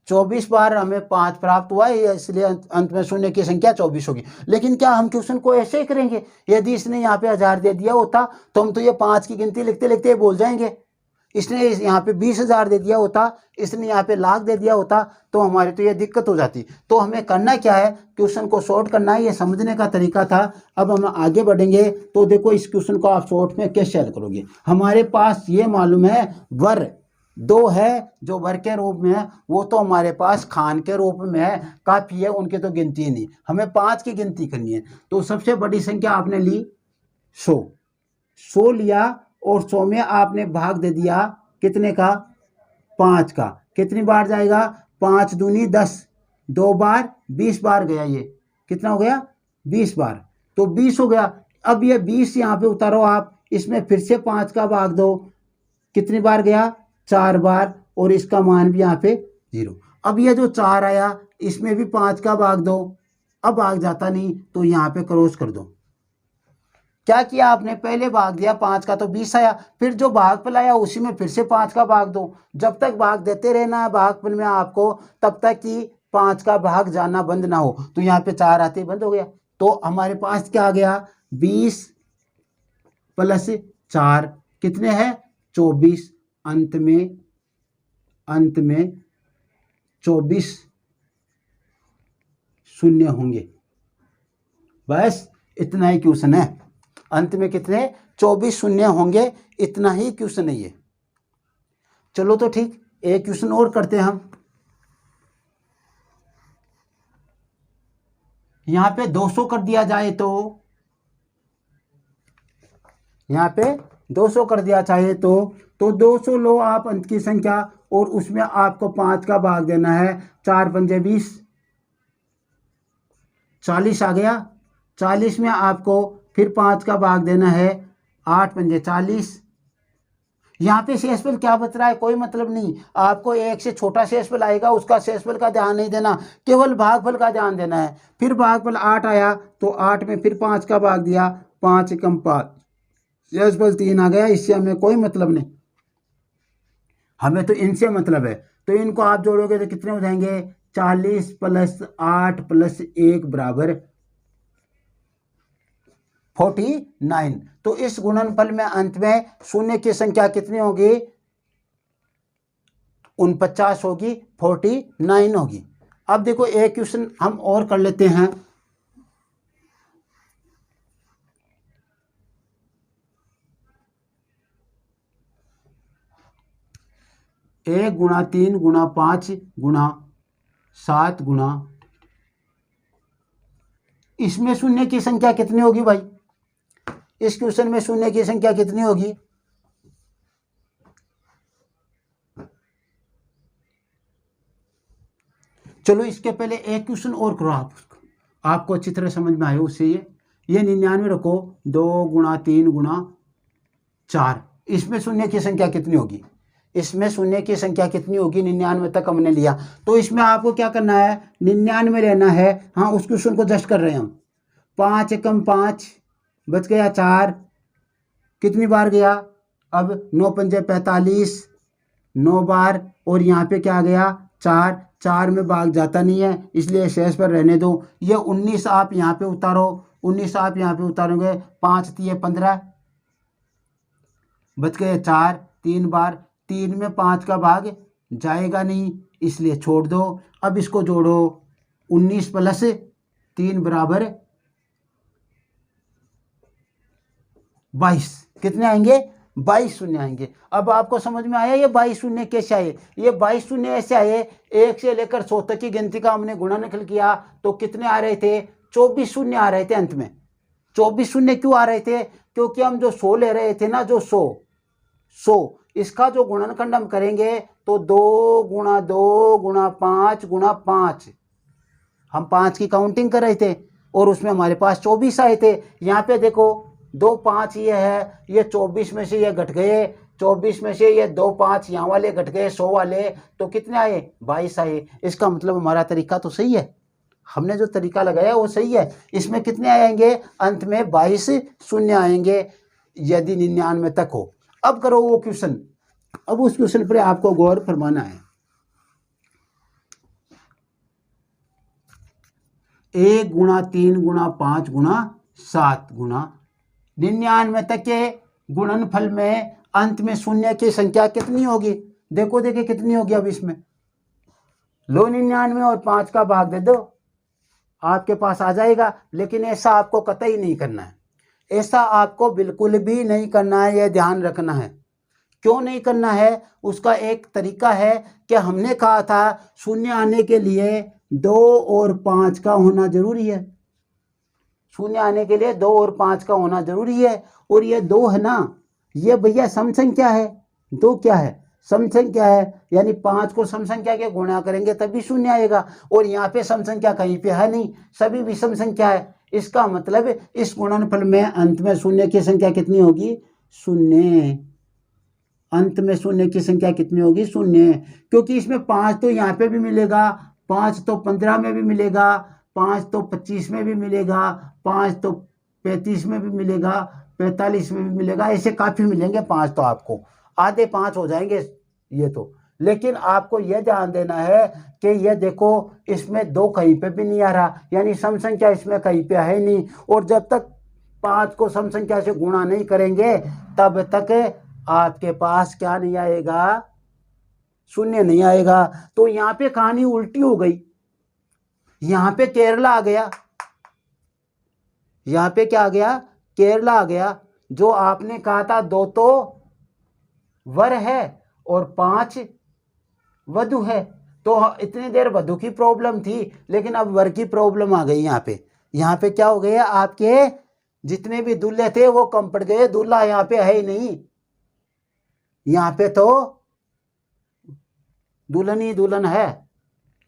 24 बार हमें 5 प्राप्त हुआ है, इसलिए अंत में शून्य की संख्या 24 होगी। लेकिन क्या हम क्वेश्चन को ऐसे ही करेंगे? यदि इसने यहाँ पे 1000 दे दिया होता तो हम तो ये 5 की गिनती लिखते लिखते बोल जाएंगे। इसने यहाँ पे 20,000 दे दिया होता, इसने यहाँ पे लाख दे दिया होता, तो हमारी तो ये दिक्कत हो जाती। तो हमें करना क्या है, क्वेश्चन को शॉर्ट करना है, ये समझने का तरीका था। अब हम आगे बढ़ेंगे तो देखो इस क्वेश्चन को आप शॉर्ट में कैसे हल करोगे। हमारे पास ये मालूम है वर 2 है, जो वर के रूप में है, वो तो हमारे पास खान के रूप में है, काफ़ी है, उनकी तो गिनती नहीं। हमें 5 की गिनती करनी है। तो सबसे बड़ी संख्या आपने ली 100 लिया, और 100 में आपने भाग दे दिया कितने का 5 का। कितनी बार जाएगा 5 दूनी 10, 2 बार 20 बार गया। ये कितना हो गया 20 बार, तो 20 हो गया। अब ये 20 यहाँ पे उतारो आप, इसमें फिर से 5 का भाग दो, कितनी बार गया 4 बार, और इसका मान भी यहाँ पे 0। अब ये जो 4 आया इसमें भी 5 का भाग दो, अब भाग जाता नहीं तो यहाँ पे क्रॉस कर दो। क्या किया आपने, पहले भाग दिया 5 का तो 20 आया, फिर जो भागफल आया उसी में फिर से 5 का भाग दो। जब तक भाग देते रहना है भागफल में आपको, तब तक कि 5 का भाग जाना बंद ना हो। तो यहाँ पे 4 आते ही बंद हो गया। तो हमारे पास क्या आ गया 20 प्लस 4 कितने हैं 24। अंत में 24 शून्य होंगे। बस इतना ही क्वेश्चन है। अंत में कितने 24 शून्य होंगे, इतना ही क्वेश्चन है ये। चलो तो ठीक, एक क्वेश्चन और करते हैं हम। यहां पे 200 कर दिया जाए तो, यहां पे 200 कर दिया चाहे तो 200 लो आप अंत की संख्या, और उसमें आपको 5 का भाग देना है। 4 पंजे 20, 40 आ गया। 40 में आपको फिर 5 का भाग देना है, 8 पंजे 40। यहाँ पे शेषफल क्या बच रहा है कोई मतलब नहीं, आपको एक से छोटा शेषफल आएगा उसका शेषफल का ध्यान नहीं देना, केवल भागफल का ध्यान देना है। फिर भागफल 8 आया तो 8 में फिर 5 का भाग दिया, 5 एकम 5, शेषफल 3 आ गया। इससे हमें कोई मतलब नहीं, हमें तो इनसे मतलब है। तो इनको आप जोड़ोगे तो कितने हो जाएंगे 40 प्लस 8 प्लस 1 बराबर 49। तो इस गुणनफल में अंत में शून्य की संख्या कितनी होगी 49 होगी, 49 होगी। अब देखो एक क्वेश्चन हम और कर लेते हैं। 1 गुणा 3 गुणा 5 गुणा 7 गुणा, इसमें शून्य की संख्या कितनी होगी भाई, इस क्वेश्चन में शून्य की संख्या कितनी होगी चलो इसके पहले एक क्वेश्चन और करो आप, आपको अच्छी तरह समझ में आए उससे। ये 99 रखो, 2 गुणा 3 गुणा 4, इसमें शून्य की संख्या कितनी होगी? इसमें शून्य की संख्या कितनी होगी? 99 तक हमने लिया, तो इसमें आपको क्या करना है? 99 लेना है। हाँ, उस क्वेश्चन को जस्ट कर रहे हैं हम। 5 एकम 5 बच गया 4, कितनी बार गया? अब 9 पंजे 45, 9 बार, और यहाँ पे क्या आ गया? 4, 4 में भाग जाता नहीं है, इसलिए शेष पर रहने दो। ये 19 आप यहाँ पे उतारो, 19 आप यहाँ पे उतारोगे, 5 3 15, बच गए 4, 3 बार, 3 में 5 का भाग जाएगा नहीं, इसलिए छोड़ दो। अब इसको जोड़ो, 19 प्लस 3 बराबर 22, कितने आएंगे? 22 शून्य आएंगे। अब आपको समझ में आया ये 22 शून्य कैसे आए? ये 22 शून्य ऐसे आए, 1 से लेकर 100 तक की गिनती का हमने गुणनखंड किया तो कितने आ रहे थे? 24 शून्य आ रहे थे अंत में। 24 शून्य क्यों आ रहे थे? क्योंकि हम जो 100 ले रहे थे ना, जो 100, इसका जो गुणनखंड हम करेंगे तो 2 गुणा 2 गुणा 5 गुणा 5, हम 5 की काउंटिंग कर रहे थे और उसमें हमारे पास 24 आए थे। यहाँ पे देखो 2 5 ये है, ये 24 में से ये घट गए, 24 में से ये 2 5 यहाँ वाले घट गए, 100 वाले, तो कितने आए? 22 आए। इसका मतलब हमारा तरीका तो सही है, हमने जो तरीका लगाया वो सही है। इसमें कितने आएंगे? अंत में 22 शून्य आएंगे यदि 99 तक हो। अब करो वो क्वेश्चन, अब उस क्वेश्चन पर आपको गौर फरमाना है। 1 गुणा 3 गुणा 5 गुणा 7 गुणा 99 तक के गुणनफल में अंत में शून्य की संख्या कितनी होगी? देखो देखिए कितनी होगी। अब इसमें लो 99 और 5 का भाग दे दो, आपके पास आ जाएगा। लेकिन ऐसा आपको कतई नहीं करना है, ऐसा आपको बिल्कुल भी नहीं करना है, यह ध्यान रखना है। क्यों नहीं करना है? उसका एक तरीका है कि हमने कहा था शून्य आने के लिए 2 और 5 का होना जरूरी है। शून्य आने के लिए 2 और 5 का होना जरूरी है। और ये 2 है ना, ये भैया सम संख्या है। 2 क्या है? सम संख्या है, यानी 5 को सम संख्या के गुणा करेंगे तभी शून्य आएगा। और यहाँ पे सम संख्या कहीं पे है नहीं, सभी विषम संख्या है। इसका मतलब इस गुणनफल में अंत में शून्य की संख्या कितनी होगी? शून्य। अंत में शून्य की संख्या कितनी होगी? शून्य। क्योंकि इसमें 5 तो यहाँ पे भी मिलेगा, 5 तो 15 में भी मिलेगा, 5 तो 25 में भी मिलेगा, 5 तो 35 में भी मिलेगा, 45 में भी मिलेगा, ऐसे काफ़ी मिलेंगे 5 तो आपको, आधे 5 हो जाएंगे ये तो। लेकिन आपको यह ध्यान देना है कि यह देखो इसमें 2 कहीं पे भी नहीं आ रहा, यानी सम संख्या इसमें कहीं पे है नहीं। और जब तक 5 को सम संख्या से गुणा नहीं करेंगे तब तक आपके पास क्या नहीं आएगा? शून्य नहीं आएगा। तो यहाँ पे कहानी उल्टी हो गई, यहाँ पे केरला आ गया। यहाँ पे क्या आ गया? केरला आ गया। जो आपने कहा था 2 तो वर है और 5 वधु है, तो इतनी देर वधु की प्रॉब्लम थी, लेकिन अब वर की प्रॉब्लम आ गई। यहाँ पे क्या हो गया? आपके जितने भी दूल्हे थे वो कम पड़ गए, दूल्हा यहाँ पे है ही नहीं। यहाँ पे तो दुल्हन ही दुल्हन है।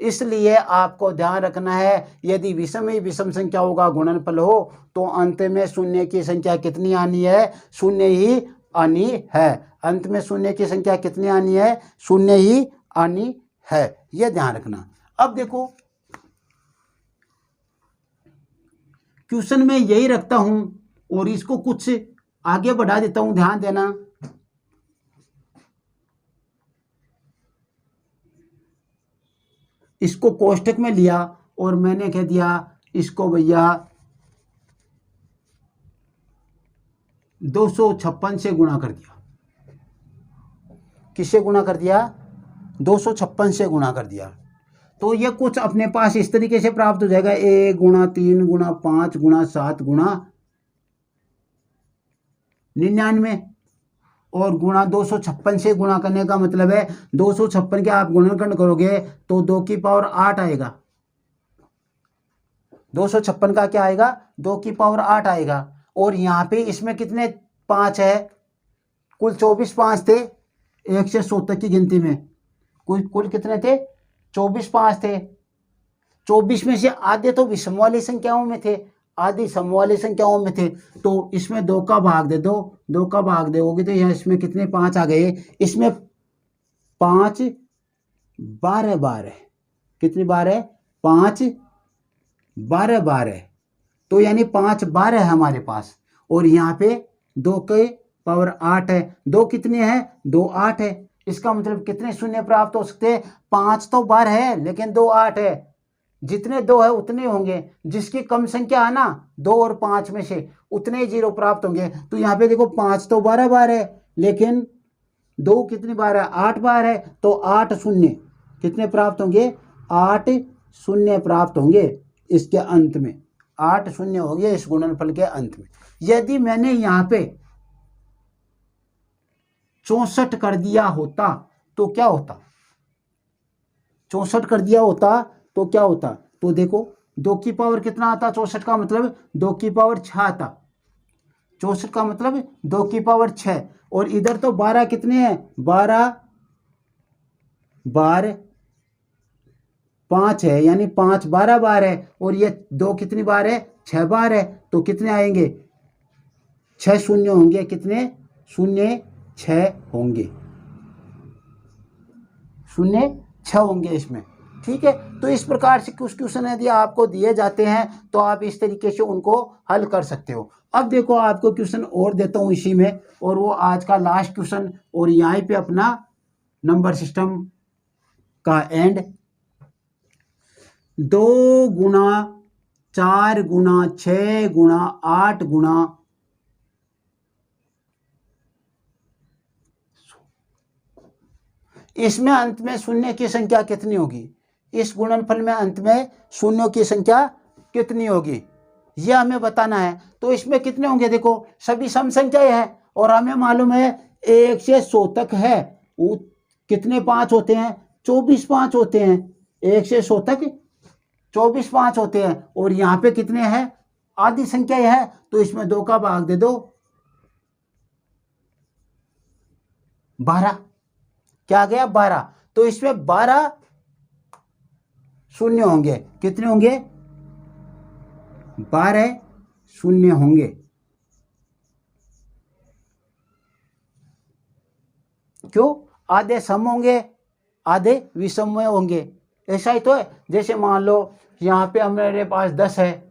इसलिए आपको ध्यान रखना है, यदि विषम ही विषम संख्या होगा, गुणनफल हो, तो अंत में शून्य की संख्या कितनी आनी है? शून्य ही आनी है। अंत में शून्य की संख्या कितनी आनी है? शून्य ही आनी है, यह ध्यान रखना। अब देखो क्वेश्चन में यही रखता हूं और इसको कुछ आगे बढ़ा देता हूं, ध्यान देना। इसको कोष्टक में लिया और मैंने कह दिया इसको भैया 256 से गुणा कर दिया। किससे गुणा कर दिया? 256 से गुणा कर दिया। तो ये कुछ अपने पास इस तरीके से प्राप्त हो जाएगा, 1 गुणा 3 गुणा 5 गुणा 7 गुणा 99 और गुणा 256 से गुणा करने का मतलब है 256 के आप गुणनखंड करोगे तो 2 की पावर 8 आएगा। 256 का क्या आएगा? 2 की पावर 8 आएगा। और यहाँ पे इसमें कितने 5 है? कुल 24 5 थे 1 से 100 तक की गिनती में, कुल कितने थे? 24 5 थे। 24 में से आधे तो विषम वाली संख्याओं में थे, आधी सम वाली संख्याओं में थे। तो इसमें 2 का भाग दे दो, 2 का भाग दोगे तो यहाँ इसमें कितने 5 आ गए, इसमें 5 12 बार है, कितनी बार है 5 12 बार है, तो यानी 5 12 है हमारे पास। और यहाँ पे 2 के पावर 8 है, 2 कितने हैं 2 8 है, इसका मतलब कितने शून्य प्राप्त हो सकते हैं, 5 तो बार है लेकिन 2 8 है, जितने 2 है उतने होंगे, जिसकी कम संख्या है ना 2 और 5 में से उतने ही जीरो प्राप्त होंगे। तो यहाँ पे देखो 5 तो 12 बार है लेकिन 2 कितनी बार है 8 बार है, तो 8 शून्य कितने प्राप्त होंगे, 8 शून्य प्राप्त होंगे इसके अंत में, 8 शून्य हो गए इस गुणनफल के अंत में। यदि मैंने यहाँ पे 64 कर दिया होता तो क्या होता, 64 कर दिया होता तो क्या होता, तो देखो 2 की पावर कितना आता, 64 का मतलब 2 की पावर 6 आता, 64 का मतलब 2 की पावर 6, और इधर तो 12 कितने हैं 12 बार 5 है, यानी 5 12 बार है, और ये 2 कितनी बार है 6 बार है, तो कितने आएंगे 6 शून्य होंगे, कितने शून्य 6 होंगे, शून्य 6 होंगे इसमें। ठीक है, तो इस प्रकार से कुछ क्वेश्चन यदि आपको दिए जाते हैं तो आप इस तरीके से उनको हल कर सकते हो। अब देखो आपको क्वेश्चन और देता हूँ इसी में, और वो आज का लास्ट क्वेश्चन, और यहाँ पे अपना नंबर सिस्टम का एंड। 2 गुणा 4 गुणा 6 गुणा 8 गुणा इसमें अंत में शून्य की संख्या कितनी होगी, इस गुणनफल में अंत में शून्यों की संख्या कितनी होगी यह हमें बताना है। तो इसमें कितने होंगे, देखो सभी सम संख्याएं हैं और हमें मालूम है 1 से 100 तक है, वो कितने 5 होते हैं 24 5 होते हैं, 1 से 100 तक 24 5 होते हैं, और यहाँ पे कितने हैं आधी संख्या है, तो इसमें 2 का भाग दे दो 12, क्या आ गया 12, तो इसमें 12 शून्य होंगे, कितने होंगे 12 शून्य होंगे, क्यों आधे सम होंगे आधे विषम होंगे, ऐसा ही तो है। जैसे मान लो यहाँ पे हमारे पास 10 है,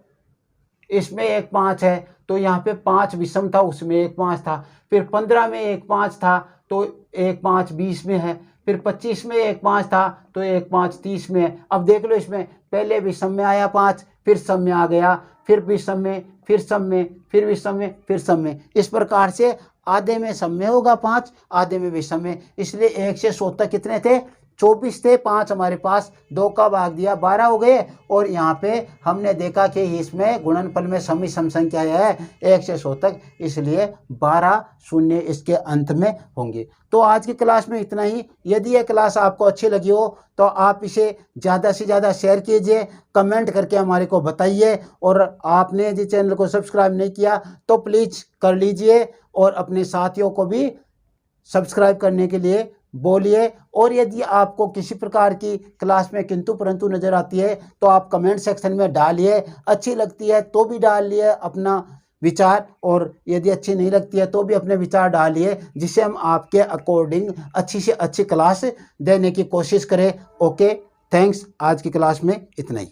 इसमें एक 5 है, तो यहाँ पे 5 विषम था उसमें एक 5 था, फिर 15 में एक 5 था तो एक 5 20 में है, फिर 25 में एक 5 था तो एक 5 30 में है। अब देख लो इसमें पहले विषम में आया 5, फिर सम में आ गया, फिर विषम में, फिर सम में, फिर विषम में, फिर सम में, इस प्रकार से आधे में सम में होगा 5, आधे में विषम में, इसलिए 1 से 100 तक कितने थे 24 थे, 5 हमारे पास, 2 का भाग दिया 12 हो गए, और यहाँ पे हमने देखा कि इसमें गुणनफल में समी सम संख्या है 1 से 100 तक, इसलिए 12 शून्य इसके अंत में होंगे। तो आज की क्लास में इतना ही। यदि यह क्लास आपको अच्छी लगी हो तो आप इसे ज़्यादा से ज़्यादा शेयर कीजिए, कमेंट करके हमारे को बताइए, और आपने यदि चैनल को सब्सक्राइब नहीं किया तो प्लीज़ कर लीजिए, और अपने साथियों को भी सब्सक्राइब करने के लिए बोलिए। और यदि आपको किसी प्रकार की क्लास में किंतु परंतु नज़र आती है तो आप कमेंट सेक्शन में डालिए, अच्छी लगती है तो भी डालिए अपना विचार, और यदि अच्छी नहीं लगती है तो भी अपने विचार डालिए, जिससे हम आपके अकॉर्डिंग अच्छी से अच्छी क्लास देने की कोशिश करें। ओके, थैंक्स, आज की क्लास में इतना ही।